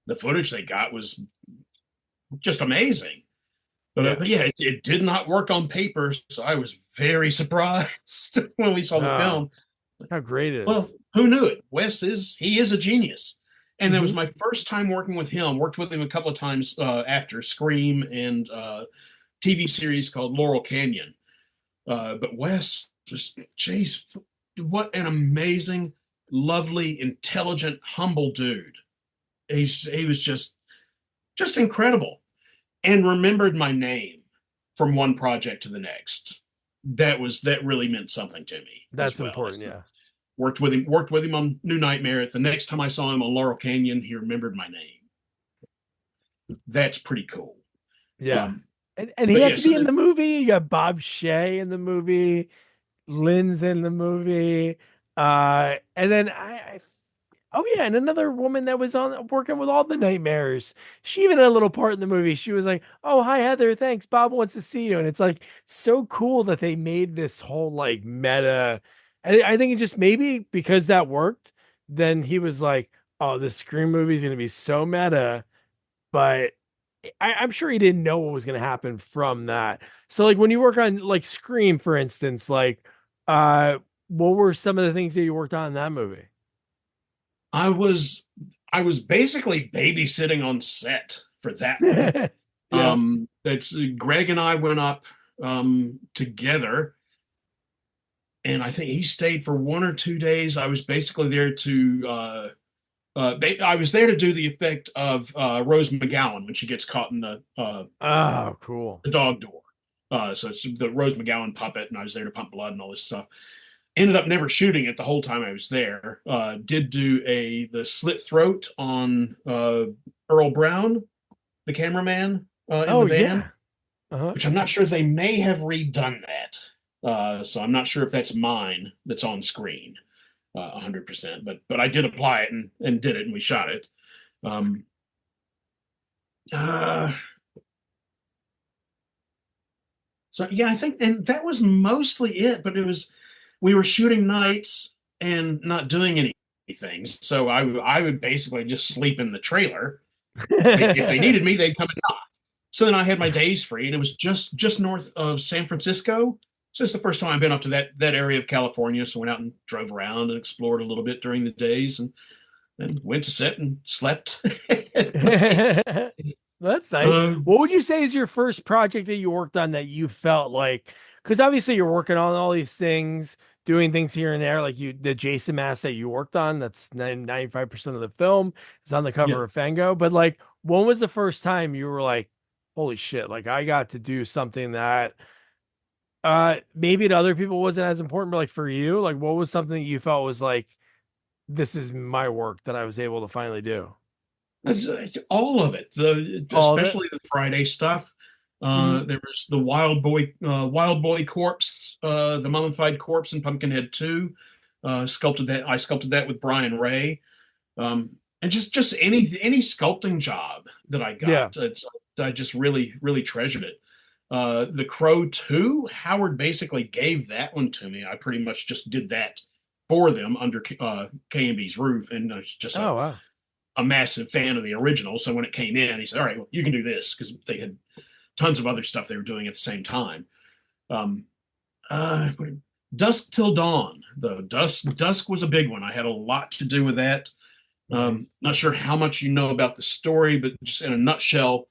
The footage they got was just amazing. yeah. But yeah, it did not work on paper, so I was very surprised when we saw the Oh, film. how great it Well, is. who knew it? He is a genius, and that was Mhm. my first time working with him. Worked with him a couple of times after Scream and TV series called Laurel Canyon. But Wes, just jeez, what an amazing, lovely, intelligent, humble dude. He was just incredible, and remembered my name from one project to the next. That really meant something to me as That's well. important. Yeah. Worked with him on New Nightmare. The next time I saw him on Laurel Canyon, he remembered my name. That's pretty cool. Yeah. Um, And he but had to yes, be in the movie. You got Bob Shea in the movie, Lynn's in the movie. And then oh yeah, and another woman that was on working with all the nightmares. She even had a little part in the movie. She was like, "Oh, hi Heather, thanks. Bob wants to see you." And it's like so cool that they made this whole like meta. And I think it just maybe because that worked, then he was like, "Oh, this Scream movie is gonna be so meta." But I'm sure he didn't know what was going to happen from that. So like when you work on like Scream, for instance, like uh what were some of the things that you worked on in that movie? I was I was basically babysitting on set for that one. Yeah. That's Greg and I went up together, and I think he stayed for 1 or 2 days. I was basically there to I was there to do the effect of Rose McGowan when she gets caught in Oh, cool. the dog door. So it's the Rose McGowan puppet, and I was there to pump blood and all this stuff. Ended up never shooting it the whole time I was there. Did do the slit throat on Earl Brown. the cameraman in Oh the van, yeah. Uh-huh. which I'm not sure they may have redone that. So I'm not sure if that's mine that's on screen 100%. But I did apply it and did it, and we shot it. Um, uh, so yeah, I think, and that was mostly it. But we were shooting nights and not doing anything. So I would basically just sleep in the trailer. If they needed me, they'd come and knock. So then I had my days free, and it was just north of San Francisco. So it's the first time I've been up to that area of California. So I went out and drove around and explored a little bit during the days, and then went to set and slept at night. That's nice. What would you say is your first project that you worked on that you felt like, because obviously you're working on all these things, doing things here and there, like the Jason mask that you worked on, that's 95% of the film is on the Yeah. cover of Fango. But like, when was the first time you were like, holy shit, like I got to do something that maybe to other people wasn't as important, but like for you, like what was something that you felt was like, this is my work that I was able to finally do? It's all of it, All of it? especially the Friday stuff. Mhm. There was the Wild Boy corpse, the mummified corpse in Pumpkinhead 2. Sculpted that. I sculpted that with Brian Ray. And just any sculpting job that I Yeah. got, I just really treasured it. The Crow 2, Howard basically gave that one to me. I pretty much just did that for them under K&B's roof, and I was just Oh wow. a massive fan of the original. So when it came in, he said, "All right, well, you can do this," because they had tons of other stuff they were doing at the same time. Um, uh, Dusk Till Dawn, though. Dusk was a big one. I had a lot to do with that. Nice. Not sure how much you know about the story, but just in a nutshell,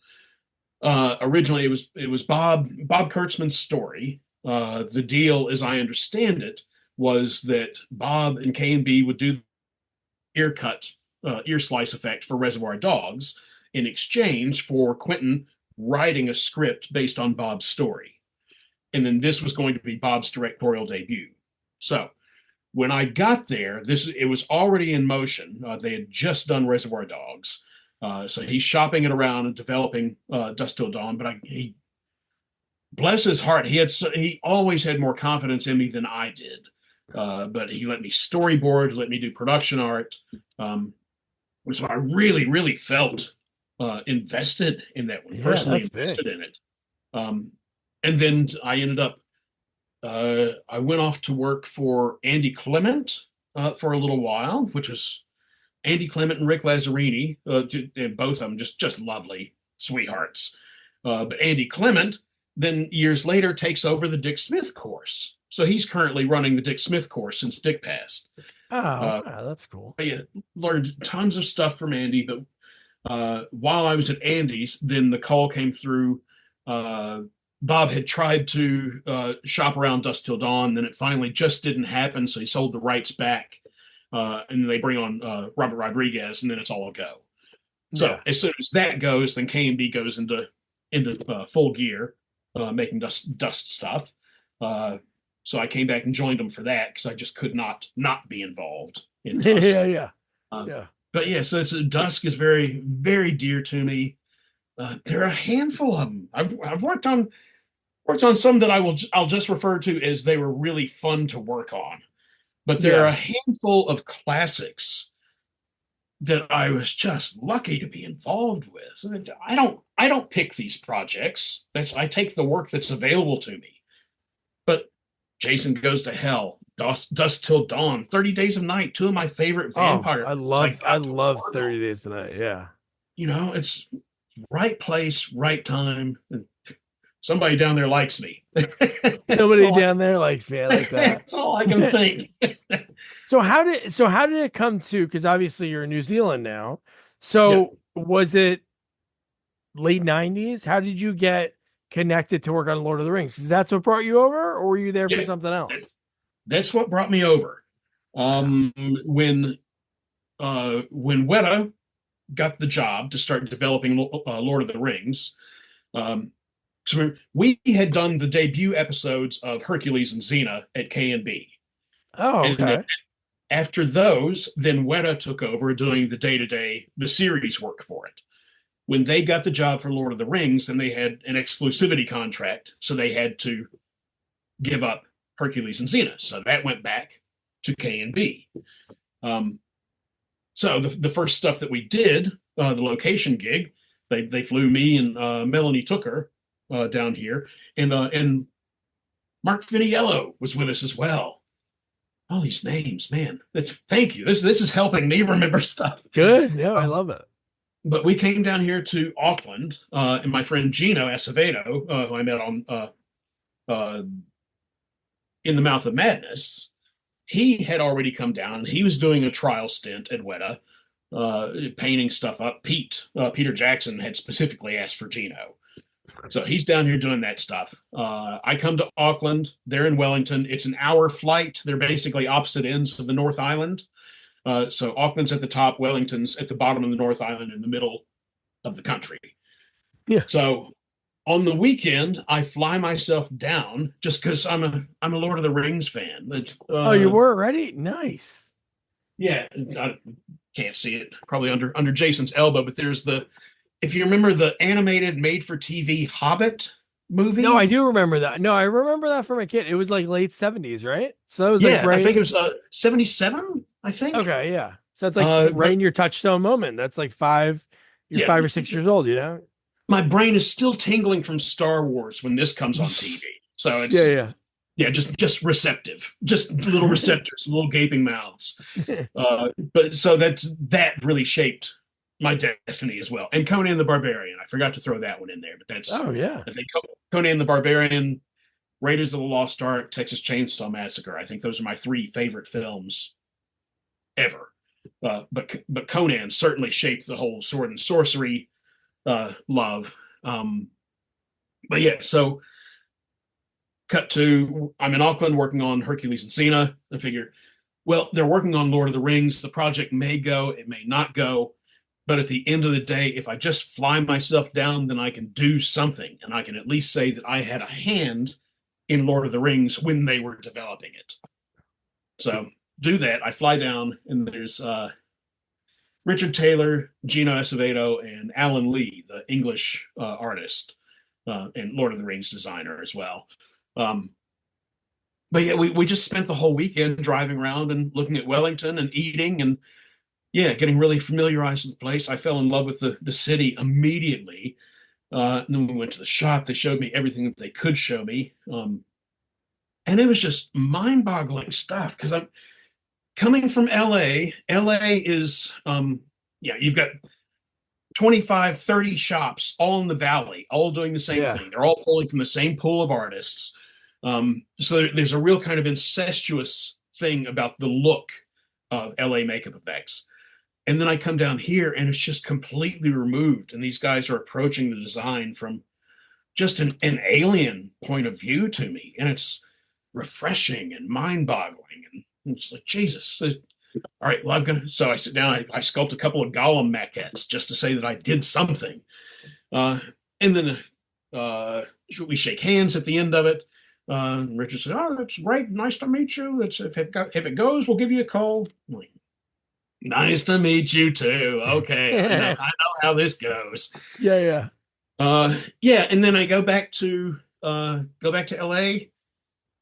originally it was Bob Kurtzman's story. The deal, as I understand it, was that Bob and K&B would do ear cut, ear slice effect for Reservoir Dogs in exchange for Quentin writing a script based on Bob's story. And then this was going to be Bob's directorial debut. So when I got there, it was already in motion. They had just done Reservoir Dogs. So he's shopping it around and developing Dusk Till Dawn. But he, bless his heart, he always had more confidence in me than I did. But he let me storyboard, let me do production art. So I really felt invested in that one, Yeah, personally that's invested big. in it. And then I ended up, I went off to work for Andy Clement for a little while, which was Andy Clement and Rick Lazzarini, and both of them just lovely sweethearts. But Andy Clement then years later takes over the Dick Smith course. So he's currently running the Dick Smith course since Dick passed. Oh, Uh, wow, that's cool. I learned tons of stuff from Andy, but while I was at Andy's, then the call came through. Bob had tried to shop around Dusk Till Dawn, then it finally just didn't happen, so he sold the rights back. And then they bring on Robert Rodriguez, and then it's all a go. So Yeah. as soon as that goes, then K&B goes into full gear, making dust stuff. So I came back and joined them for that because I just could not be involved in Dusk. Yeah, yeah. Uh, Yeah. but yeah, so Dusk is very dear to me. There are a handful of them. I've worked on some that I'll just refer to as they were really fun to work on. But there are a Yeah. handful of classics that I was just lucky to be involved with. I don't pick these projects. I take the work that's available to me. But Jason Goes to Hell, Dusk Till Dawn, 30 Days of Night, two of my favorite Oh, vampire I I got to love work on. 30 Days Tonight. Yeah. It's right place, right time. And somebody down there likes me. Somebody down there likes me. I like that. That's all I can think. So how did it come to, because obviously you're in New Zealand now. Yeah. So was it late 90s? How did you get connected to work on Lord of the Rings? Is that what brought you over, or were you there for Yeah. something else? That's what brought me over. Yeah. When Weta got the job to start developing Lord of the Rings, so we had done the debut episodes of Hercules and Xena at K&B. Oh, And then okay. after those, then Weta took over doing the day-to-day, the series work for it. When they got the job for Lord of the Rings, then they had an exclusivity contract, so they had to give up Hercules and Xena. So that went back to K&B. So the first stuff that we did, the location gig, they flew me and Melanie Tooker down here, and Mark Finiello was with us as well. All these names, man. Thank you. This is helping me remember stuff. Good. No, I love it. But we came down here to Auckland, and my friend Gino Acevedo, who I met on In the Mouth of Madness, he had already come down, and he was doing a trial stint at Weta, painting stuff up. Peter Jackson had specifically asked for Gino. So he's down here doing that stuff. I come to Auckland. They're in Wellington. It's an hour flight. They're basically opposite ends of the North Island. So Auckland's at the top, Wellington's at the bottom of the North Island in the middle of the country. Yeah. So on the weekend, I fly myself down just because I'm a Lord of the Rings fan. Oh, you were already? Nice. Yeah, I can't see it probably under Jason's elbow, but there's if you remember the animated made-for-TV Hobbit movie. No, I do remember that. No, I remember that from a kid. It was like late 70s, right? So that was like I think it was 77, I think. Okay, yeah. So it's like right in your touchstone moment. That's like 5 or 6 years old, you know? My brain is still tingling from Star Wars when this comes on TV. So it's just receptive, just little receptors, little gaping mouths. But so that really shaped my destiny as well. And Conan the Barbarian, I forgot to throw that one in there, but that's I think Conan the Barbarian, Raiders of the Lost Ark, Texas Chainsaw Massacre. I think those are my 3 favorite films ever. But Conan certainly shaped the whole sword and sorcery love. But yeah, so cut to I'm in Auckland working on Hercules and Xena. I figure, well, they're working on Lord of the Rings. The project may go, it may not go. But at the end of the day, if I just fly myself down, then I can do something. And I can at least say that I had a hand in Lord of the Rings when they were developing it. So do that. I fly down, and there's Richard Taylor, Gino Acevedo, and Alan Lee, the English artist and Lord of the Rings designer as well. But yeah, we just spent the whole weekend driving around and looking at Wellington and eating and getting really familiarized with the place. I fell in love with the city immediately. And then we went to the shop. They showed me everything that they could show me. And it was just mind-boggling stuff because I'm coming from LA. LA is, you've got 25, 30 shops all in the valley, all doing the same thing. They're all pulling from the same pool of artists. So there's a real kind of incestuous thing about the look of LA makeup effects. And then I come down here and it's just completely removed. And these guys are approaching the design from just an alien point of view to me. And it's refreshing and mind-boggling. And it's like, Jesus. All right, well, so I sit down, I sculpt a couple of Gollum maquettes just to say that I did something. And then we shake hands at the end of it. Richard said, "Oh, that's great. Nice to meet you. If it goes, we'll give you a call." I'm like, nice to meet you too. Okay, I know how this goes. Yeah. And then I go back to LA,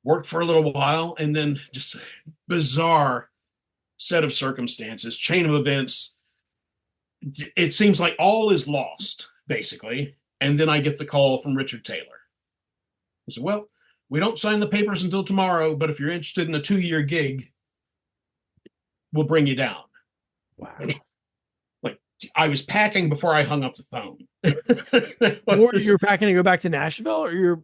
work for a little while, and then just bizarre set of circumstances, chain of events. It seems like all is lost, basically. And then I get the call from Richard Taylor. He said, "Well, we don't sign the papers until tomorrow, but if you're interested in a 2-year gig, we'll bring you down." Wow. Like, I was packing before I hung up the phone. You're packing to go back to Nashville, I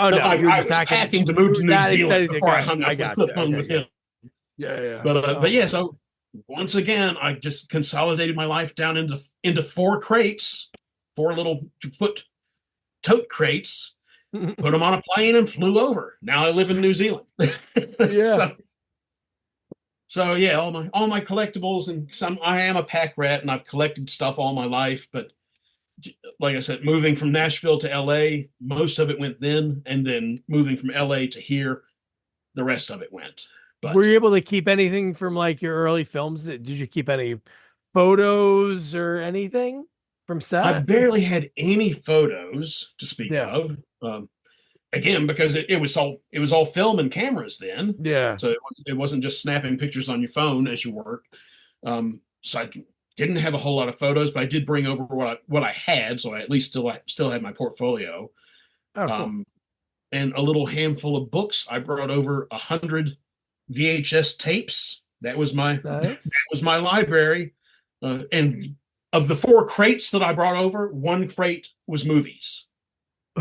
was packing to move to New Zealand before I hung up the phone with him. Yeah. But yeah, so once again, I just consolidated my life down into 4 crates, 4 little foot tote crates, put them on a plane and flew over. Now I live in New Zealand. So yeah, all my collectibles and I am a pack rat and I've collected stuff all my life, but like I said, moving from Nashville to LA, most of it went then, and then moving from LA to here, the rest of it went. But were you able to keep anything from like your early films? Did you keep any photos or anything from I set? barely had any photos to speak Yeah. of. Again, because it was all film and cameras then, Yeah. so it wasn't just snapping pictures on your phone as you work. So I didn't have a whole lot of photos, but I did bring over what I had, so I at least still had my portfolio. Oh, cool. Um, and a little handful of books. I brought over 100 VHS tapes. That Nice. was my library. And of the 4 crates that I brought over, 1 crate was movies.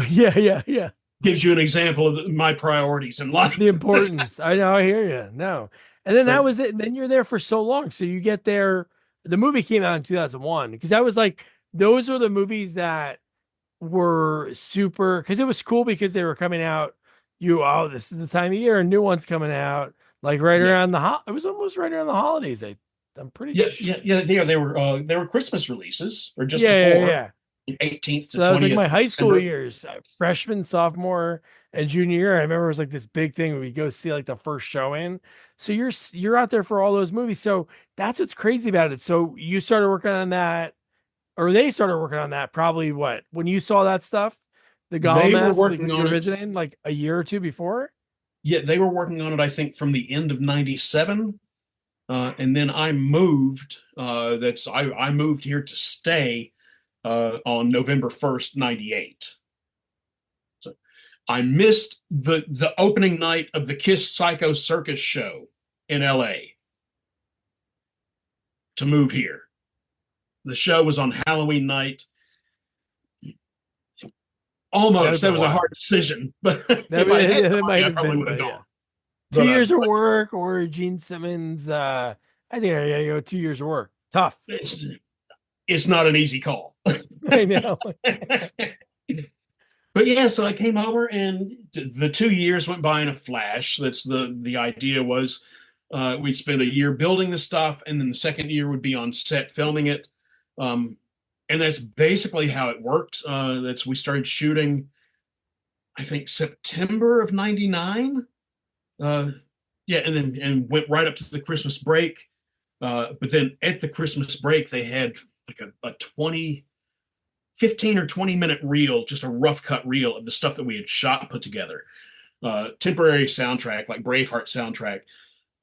Yeah, yeah, yeah. Gives you an example of my priorities in life. The importance. I know, I hear you. No. And then that But was it. And then you're there for so long. So you get there. The movie came out in 2001 because that was like, those were the movies that were super, because it was cool because they were coming out. Oh, this is the time of year, a new one's coming out, like right yeah, around it was almost right around the holidays. I'm pretty they were Christmas releases or just yeah, yeah, before yeah. 18th to So that was like 20th my of high school December. years, freshman, sophomore, and junior year. I remember it was like this big thing where we go see like the first showing. So you're out there for all those movies. So that's what's crazy about it. So you started working on that, or they started working on that probably what, when you saw that stuff, the Gollum They were mask, like working when you were on it. visiting, like a year or two before. Yeah, they were working on it, I think, from the end of 97. And then I moved. I moved here to stay on November 1st, 98. So I missed the opening night of the Kiss Psycho Circus show in LA to move here. The show was on Halloween night. That'd Almost. be That was a hard wild. decision. But That, if I had the that money, might I have probably been, would have but yeah. gone. Two But years of work or Gene Simmons. I think I gotta go 2 years of work. Tough. it's not an easy call. I know. But yeah, so I came over and the 2 years went by in a flash. That's the idea was we'd spend a year building the stuff, and then the second year would be on set filming it. Um, and that's basically how it worked. That's we started shooting, I think September of '99. Yeah, and went right up to the Christmas break. But then at the Christmas break, they had like a 15 or 20 minute reel, just a rough cut reel of the stuff that we had shot, put together. Temporary soundtrack, like Braveheart soundtrack.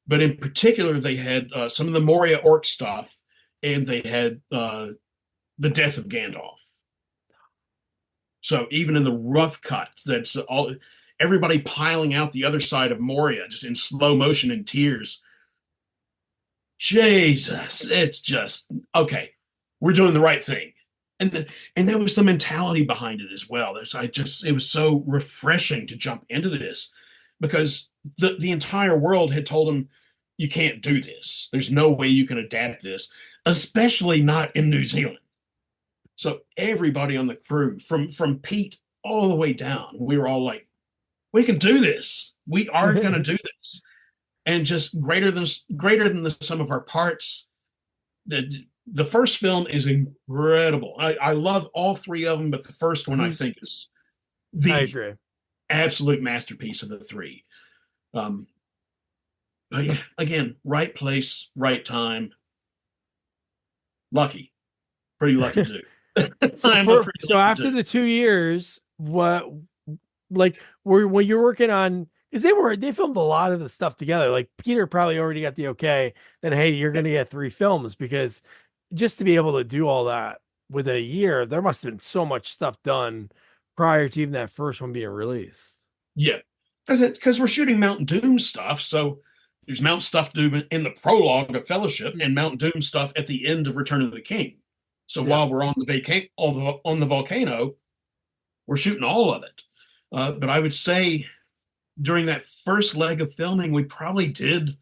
But in particular, they had some of the Moria Orc stuff, and they had the death of Gandalf. So even in the rough cut, that's all everybody piling out the other side of Moria, just in slow motion and tears. Jesus, it's just okay. We're doing the right thing, and that was the mentality behind it as well. It was so refreshing to jump into this because the entire world had told them you can't do this. There's no way you can adapt this, especially not in New Zealand. So everybody on the crew, from Pete all the way down, we were all like, we can do this. We are going to do this. And just greater than the sum of our parts. The first film is incredible. I love all 3 of them, but the first one I think is I the agree. absolute masterpiece of the 3. But yeah, again, right place, right time. Lucky, pretty lucky dude. So after the 2 years, what, like, when you're working on, because they filmed a lot of the stuff together. Like Peter probably already got the okay that hey, you're gonna get 3 films, because just to be able to do all that within a year, there must have been so much stuff done prior to even that first one being released. Yeah, because we're shooting Mount Doom stuff, so there's Mount Stuff Doom in the prologue of Fellowship and Mount Doom stuff at the end of Return of the King. So Yeah. while we're on the volcano, we're shooting all of it. But I would say during that first leg of filming, we probably did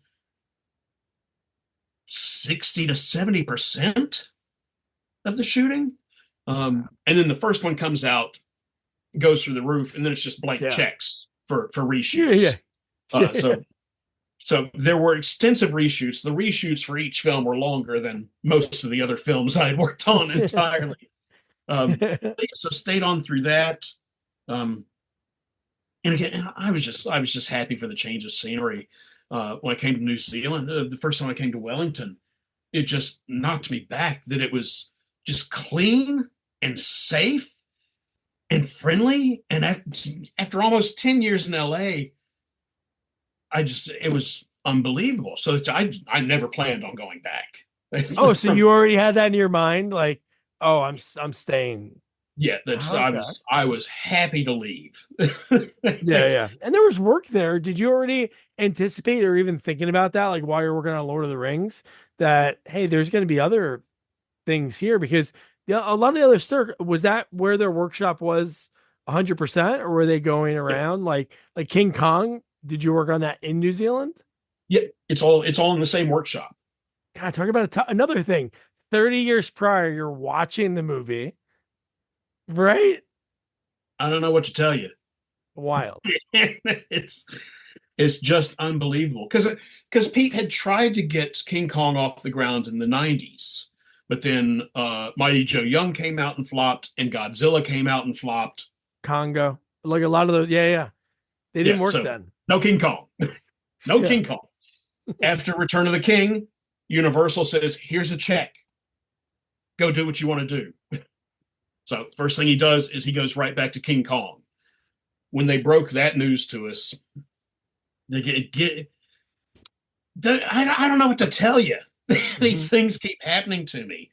60 to 70% of the shooting. And then the first one comes out, goes through the roof, and then it's just blank checks for reshoots. Yeah. So there were extensive reshoots. The reshoots for each film were longer than most of the other films I had worked on entirely. So stayed on through that. And again, I was just happy for the change of scenery. When I came to New Zealand, the first time I came to Wellington, it just knocked me back that it was just clean and safe and friendly. And after almost 10 years in LA, it was unbelievable. So I never planned on going back. Oh, so you already had that in your mind, like, oh, I'm staying. Yeah, Oh, okay. I was happy to leave. Yeah, yeah. And there was work there. Did you already anticipate or even thinking about that, like while you're working on Lord of the Rings, that hey, there's going to be other things here? Because a lot of the other stuff, was that where their workshop was 100%, or were they going Yep. around like King Kong? Did you work on that in New Zealand? Yep, it's all in the same workshop. God, talk about another thing. 30 years prior, you're watching the movie, right? I don't know what to tell you. Wild. it's it's just unbelievable because Pete had tried to get King Kong off the ground in the 90s, but then Mighty Joe Young came out and flopped, and Godzilla came out and flopped. Congo. Like a lot of those. Yeah, yeah. They didn't Yeah, work so then. no King Kong. No Yeah. King Kong. After Return of the King, Universal says, "Here's a check. Go do what you want to do." So first thing he does is he goes right back to King Kong. When they broke that news to us, they I don't know what to tell you. Mhm. These things keep happening to me.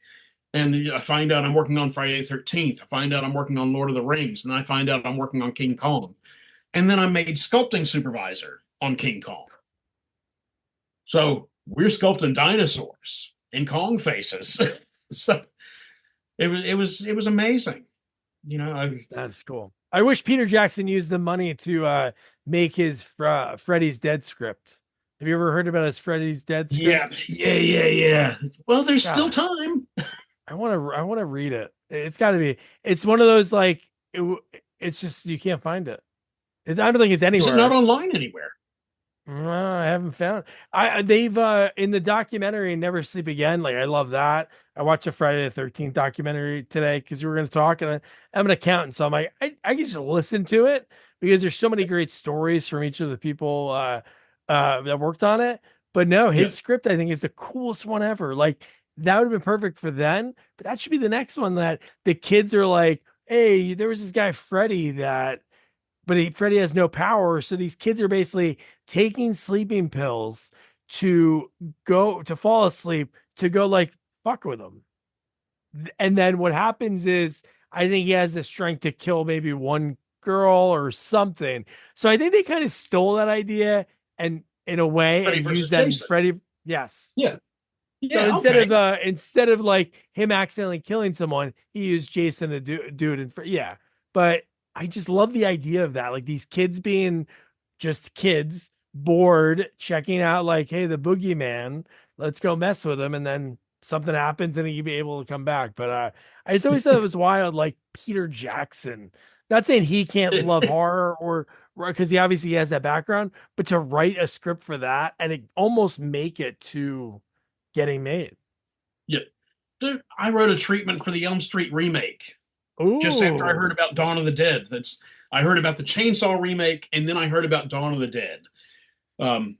And I find out I'm working on Friday the 13th. I find out I'm working on Lord of the Rings. And I find out I'm working on King Kong. And then I'm made sculpting supervisor on King Kong. So we're sculpting dinosaurs and Kong faces. So it was amazing. That's cool. I wish Peter Jackson used the money to make his Freddy's Dead script. Have you ever heard about his Freddy's Dead Yeah, script? yeah. Well, there's still God, time. I want to read it. It's got to be. It's one of those like it's just you can't find it. I don't think it's Is it not anywhere. online anywhere? I haven't found. They've in the documentary Never Sleep Again. Like I love that. I watched a Friday the 13th documentary today because we were going to talk, and I'm an accountant, so I'm like I can just listen to it because there's so many great stories from each of the people that worked on it. But no, Yeah. his script I think is the coolest one ever. Like that would have been perfect for then, but that should be the next one that the kids are like, hey, there was this guy Freddie that but Freddy has no power. So these kids are basically taking sleeping pills to go to fall asleep to go like fuck with him. And then what happens is I think he has the strength to kill maybe one girl or something. So I think they kind of stole that idea and in a way Freddy and versus used that in Jason. Freddy. Yes. Yeah. So Yeah. Okay. instead of like him accidentally killing someone, he used Jason to do it. Yeah, but I just love the idea of that. Like these kids being just kids, bored, checking out like, hey, the boogeyman, let's go mess with him, and then something happens and he'd be able to come back. But I just always thought it was wild, like Peter Jackson. Not saying he can't love horror or because he obviously has that background, but to write a script for that and it almost make it to getting made. Yeah. Dude, I wrote a treatment for the Elm Street remake just after I heard Ooh, about Dawn of the Dead. I heard about the Chainsaw remake, and then I heard about Dawn of the Dead. Um,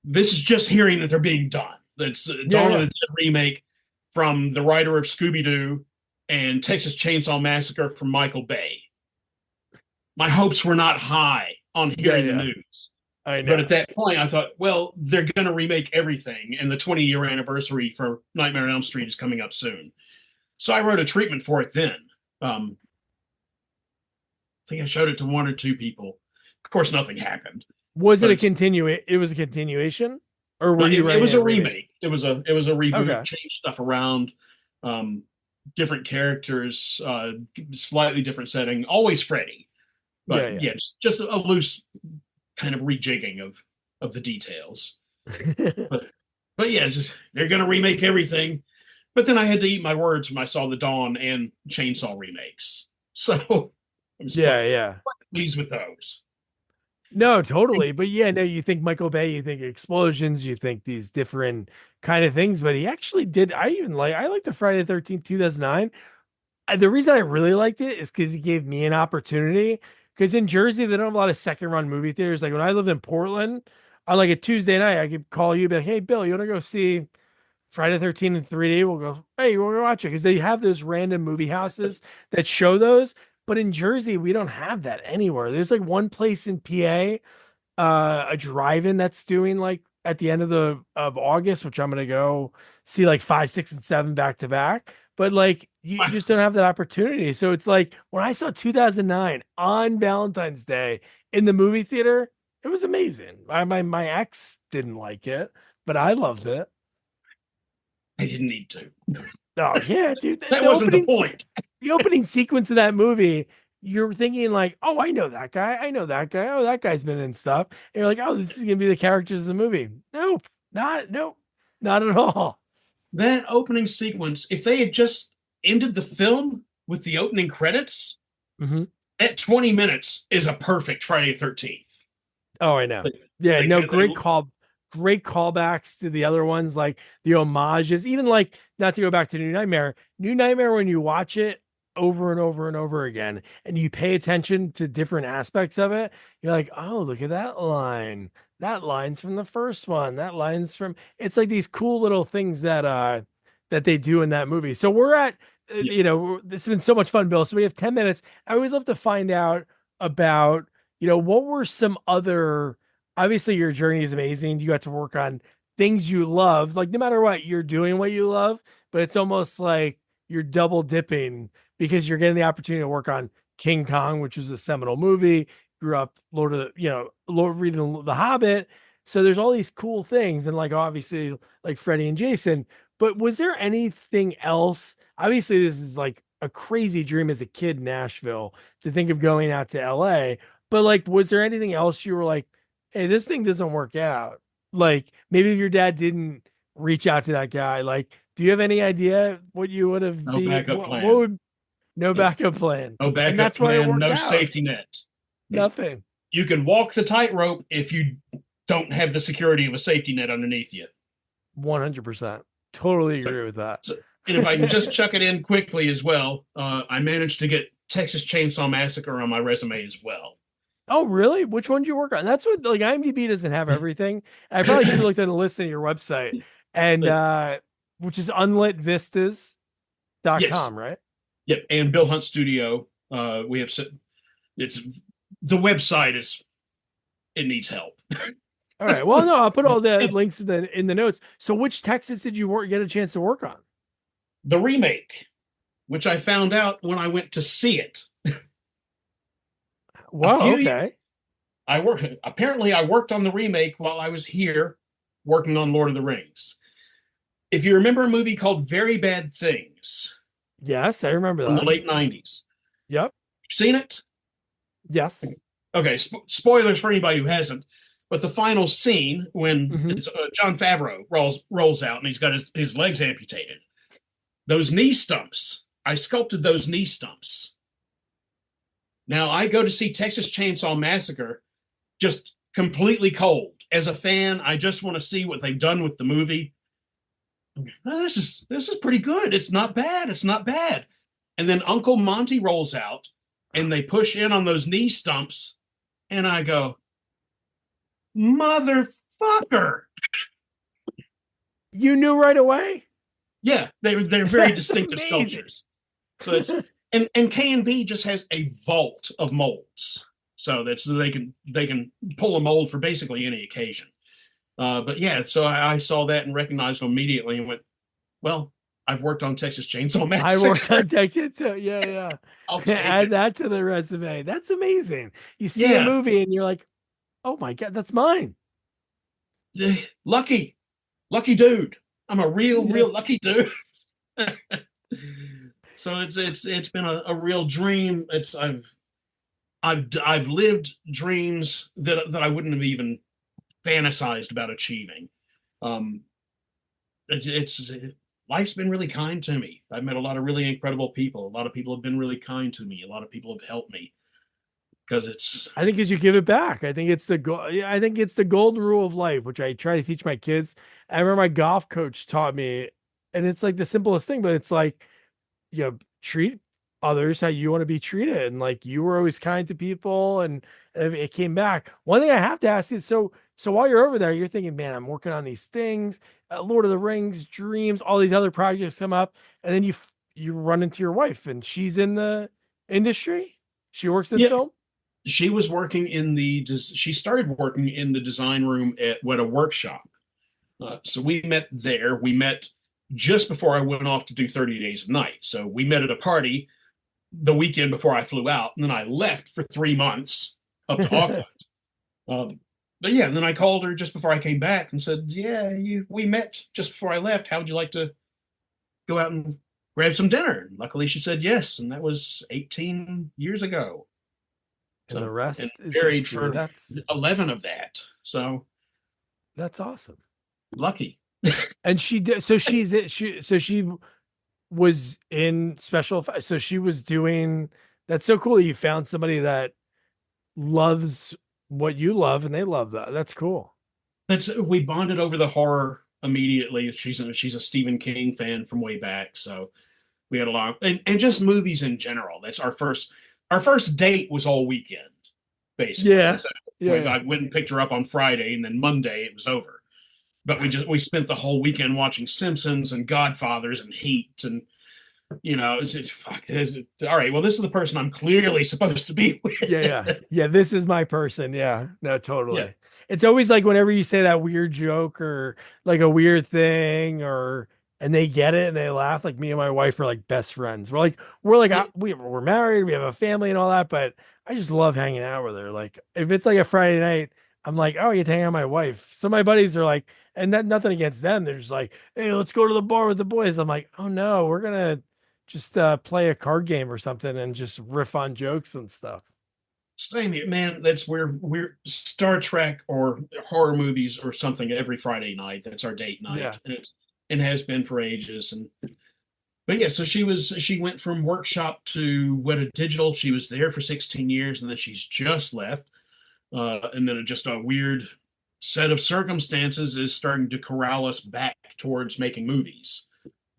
this is just hearing that they're being done. That's yeah, Dawn of the yeah. Dead remake from the writer of Scooby Doo and Texas Chainsaw Massacre from Michael Bay. My hopes were not high on Yeah, hearing the yeah. news. I But at know. that point, I thought, well, they're going to remake everything, and the 20-year anniversary for Nightmare on Elm Street is coming up soon. So I wrote a treatment for it then. I think I showed it to one or two people. Of course, nothing happened. Was it But a it was a continuation? Or no, were you it writing was a a remake? remake. It was a reboot, Okay. changed stuff around, um, different characters, slightly different setting. Always Freddy, Yeah, but yeah, just a loose kind of rejigging of the details. yeah. But yeah, they're going to remake everything. But then I had to eat my words when I saw the Dawn and Chainsaw remakes. So I was quite Yeah, yeah. pleased with those. No, totally. But yeah, no, you think Michael Bay, you think explosions, you think these different kind of things, but he actually did. I like the Friday the 13th, 2009. The reason I really liked it is because he gave me an opportunity. Because in Jersey, they don't have a lot of second run movie theaters. Like when I lived in Portland, on like a Tuesday night, I could call you, be like, hey, Bill, you want to go see Friday the 13th in 3D, we'll go, hey, we're gonna watch it because they have those random movie houses that show those. But in Jersey, we don't have that anywhere. There's like one place in PA, a drive-in that's doing like at the end of the of August, which I'm gonna go see like 5, 6, and 7 back to back. But like you just don't have that opportunity. So it's like when I saw 2009 on Valentine's Day in the movie theater, it was amazing. My ex didn't like it, but I loved it. I didn't need to. Oh yeah, dude. That wasn't the point. The opening sequence of that movie, you're thinking like, oh, I know that guy. I know that guy. Oh, that guy's been in stuff. And you're like, oh, this is gonna be the characters of the movie. Nope, not at all. That opening sequence, if they had just ended the film with the opening credits, at 20 minutes is a perfect Friday the 13th. Oh, I know. Yeah, no, great callbacks to the other ones, like the homages, even like not to go back to New Nightmare. New Nightmare, when you watch it over and over and over again, and you pay attention to different aspects of it, you're like, oh, look at that line. That line's from the first one. That line's from. It's like these cool little things that they do in that movie. So we're at, this has been so much fun, Bill. So we have 10 minutes. I always love to find out about, what were some other. Obviously, your journey is amazing. You got to work on things you love. Like no matter what, you're doing what you love, but it's almost like you're double dipping because you're getting the opportunity to work on King Kong, which is a seminal movie. Grew up Lord reading The Hobbit. So there's all these cool things, and like obviously like Freddie and Jason. But was there anything else? Obviously, this is like a crazy dream as a kid in Nashville to think of going out to LA. But like, was there anything else you were like, hey, this thing doesn't work out? Like maybe if your dad didn't reach out to that guy, like, do you have any idea what you would have no backup plan? No backup plan. No backup plan, no safety net. Nothing. You can walk the tightrope if you don't have the security of a safety net underneath you. 100%. Totally agree with that. So, and if I can just chuck it in quickly as well, I managed to get Texas Chainsaw Massacre on my resume as well. Oh, really? Which one did you work on? That's what, like, IMDb doesn't have everything. I probably should have looked at the list on your website, and which is unlitvistas.com, yes. Right? Yep. And Bill Hunt Studio. We have the website it needs help. All right. Well, no, I'll put all the links in the notes. So which Texas did you get a chance to work on? The remake, which I found out when I went to see it. Wow. Okay. I worked on the remake while I was here working on Lord of the Rings. If you remember a movie called Very Bad Things. Yes, I remember that. From the late 90s. Yep. Seen it? Yes. Okay, spoilers for anybody who hasn't. But the final scene when Jon Favreau rolls out and he's got his legs amputated. Those knee stumps. I sculpted those knee stumps. Now I go to see Texas Chainsaw Massacre just completely cold. As a fan, I just want to see what they've done with the movie. Oh, this is pretty good. It's not bad. It's not bad. And then Uncle Monty rolls out and they push in on those knee stumps. And I go, motherfucker. You knew right away? Yeah, they're very distinctive sculptures. So it's and K&B just has a vault of molds. So they can pull a mold for basically any occasion. But yeah, so I saw that and recognized them immediately and went, well, I've worked on Texas Chainsaw Massacre. I worked on Texas too. Yeah. I'll add that to the resume. That's amazing. You see a movie and you're like, oh my God, that's mine. Lucky dude. I'm a real lucky dude. So it's been a real dream. I've lived dreams that I wouldn't have even fantasized about achieving. Life's been really kind to me. I've met a lot of really incredible people. A lot of people have been really kind to me. A lot of people have helped me because I think as you give it back, I think it's the golden rule of life, which I try to teach my kids. I remember my golf coach taught me, and it's like the simplest thing, but it's like, treat others how you want to be treated. And like you were always kind to people and it came back. One thing I have to ask is so while you're over there, you're thinking, man, I'm working on these things, Lord of the Rings, Dreams, all these other projects come up, and then you run into your wife and she's in the industry. She works in Yeah, film. she was working she started working in the design room at what a workshop. So we met there. We met just before I went off to do 30 Days of Night. So we met at a party the weekend before I flew out, and then I left for 3 months up to Auckland. But yeah, and then I called her just before I came back and said, "Yeah, we met just before I left. How would you like to go out and grab some dinner?" And luckily, she said yes, and that was 18 years ago. And So, the rest and is married history. for 11 of that. So That's awesome. lucky. And she did. So she was in special effects. So she was doing. That's so cool that you found somebody that loves what you love, and they love that. That's cool. We bonded over the horror immediately. She's a Stephen King fan from way back, so we had a lot and just movies in general. That's our first date was all weekend, basically. Yeah. So Yeah. I went and picked her up on Friday, and then Monday it was over. But we spent the whole weekend watching Simpsons and Godfathers and Heat, and fuck this. All right, well, this is the person I'm clearly supposed to be with. Yeah. This is my person. Yeah. No, totally. Yeah. It's always like whenever you say that weird joke or like a weird thing and they get it and they laugh, like me and my wife are like best friends. We're married, we have a family and all that, but I just love hanging out with her. Like if it's like a Friday night, I'm like, oh, you hang out with my wife. So my buddies are like, and nothing against them. They're just like, hey, let's go to the bar with the boys. I'm like, oh no, we're gonna just play a card game or something and just riff on jokes and stuff. Same here, man. That's where we're Star Trek or horror movies or something every Friday night. That's our date night, Yeah. and has been for ages. But yeah, so she went from workshop to Weta Digital. She was there for 16 years, and then she's just left. And then just a weird set of circumstances is starting to corral us back towards making movies.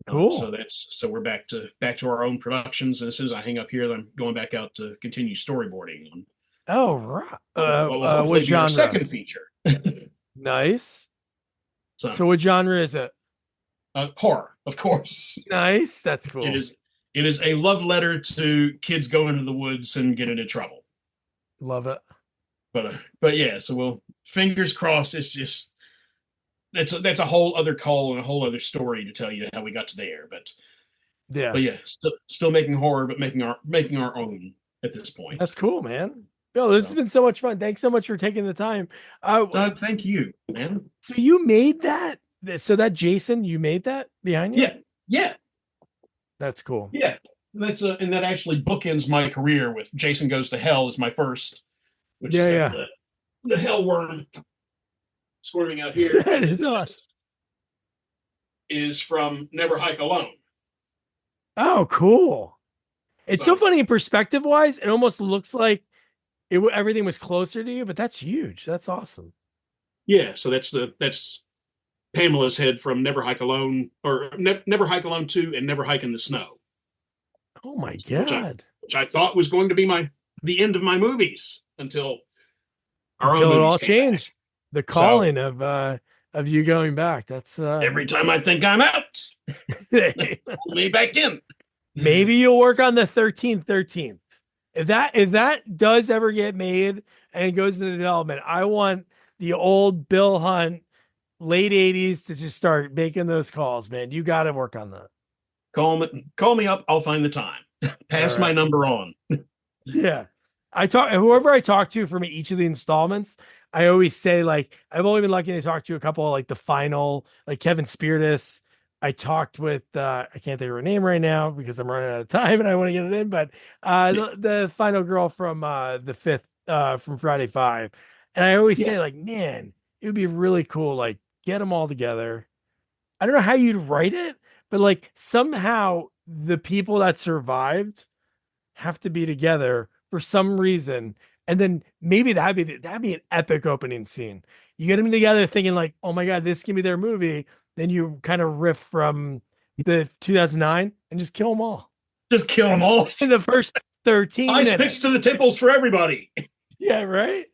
Cool. So we're back to our own productions, and as soon as I hang up here, then I'm going back out to continue storyboarding on. Oh, right. Hopefully What be our genre? second feature. Nice. So So what genre is it? horror, of course. Nice. That's cool. It is a love letter to kids going into the woods and getting into trouble. Love it. But yeah, so we'll fingers crossed. It's just that's a whole other call and a whole other story to tell you how we got to there. But yeah, still making horror, but making our own at this point. That's cool, man. Yo, this has been so much fun. Thanks so much for taking the time. Doug, thank you, man. So you made that? So that Jason, you made that behind you? Yeah. That's cool. Yeah, and that actually bookends my career with Jason Goes to Hell is my first. Which is the hell worm squirming out here. That is awesome. Is from Never Hike Alone. Oh, cool. It's so funny in perspective wise. It almost looks like everything was closer to you, but that's huge. That's awesome. Yeah, so that's Pamela's head from Never Hike Alone, or Never Hike Alone 2 and Never Hike in the Snow. Oh my God. Which I thought was going to be the end of my movies until it all changed. Back. The calling of you going back. That's every time I think I'm out, pull me back in. Maybe you'll work on the 13th. If that does ever get made and goes into development, I want the old Bill Hunt late 80s to just start making those calls, man. You got to work on that. Call me up. I'll find the time. Pass my number on. Yeah. Whoever I talk to from each of the installments, I always say, like, I've only been lucky to talk to a couple of, like, the final, like Kevin Spiritus. I talked with, I can't think of her name right now because I'm running out of time and I want to get it in, but the final girl from the fifth, from Friday 5. And I always say, like, man, it would be really cool. Like, get them all together. I don't know how you'd write it, but like somehow the people that survived have to be together for some reason. And then maybe that'd be an epic opening scene. You get them together thinking like, oh my God, this can be their movie. Then you kind of riff from the 2009 and just kill them all. Just kill them all. in the first 13 Ice minutes. picks to the temples for everybody. Yeah, right?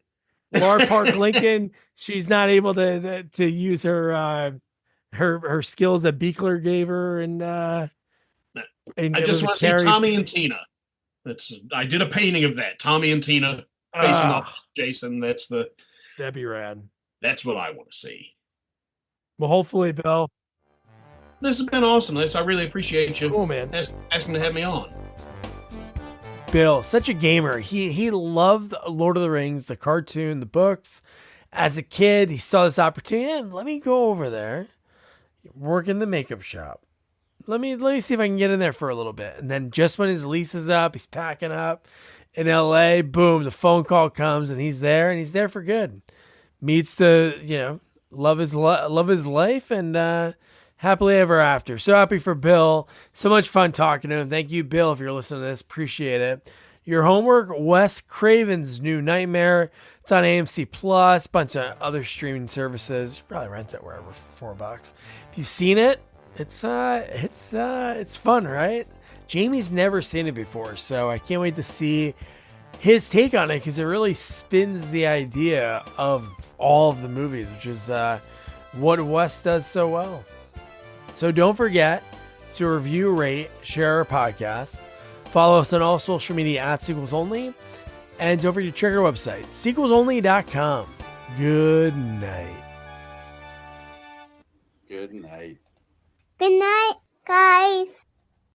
Laura Park Lincoln, she's not able to use her skills that Beekler gave her, and I just want to see Tommy and Tina. I did a painting of that. Tommy and Tina facing off Jason. That'd be rad. That's what I want to see. Well, hopefully, Bill. This has been awesome. I really appreciate you. Cool, man. Asking to have me on. Bill, such a gamer. He loved Lord of the Rings, the cartoon, the books. As a kid, he saw this opportunity. Let me go over there, work in the makeup shop. Let me see if I can get in there for a little bit. And then just when his lease is up, he's packing up in LA. Boom, the phone call comes, and he's there for good. Meets the love his life, and happily ever after. So happy for Bill. So much fun talking to him. Thank you, Bill, if you're listening to this. Appreciate it. Your homework, Wes Craven's new Nightmare. It's on AMC Plus, bunch of other streaming services. You probably rent it wherever for $4. If you've seen it, it's fun, right? Jamie's never seen it before, so I can't wait to see his take on it, because it really spins the idea of all of the movies, which is what Wes does so well. So don't forget to review, rate, share our podcast. Follow us on all social media at Sequels Only. And don't forget to check our website, sequelsonly.com. Good night. Good night. Good night, guys.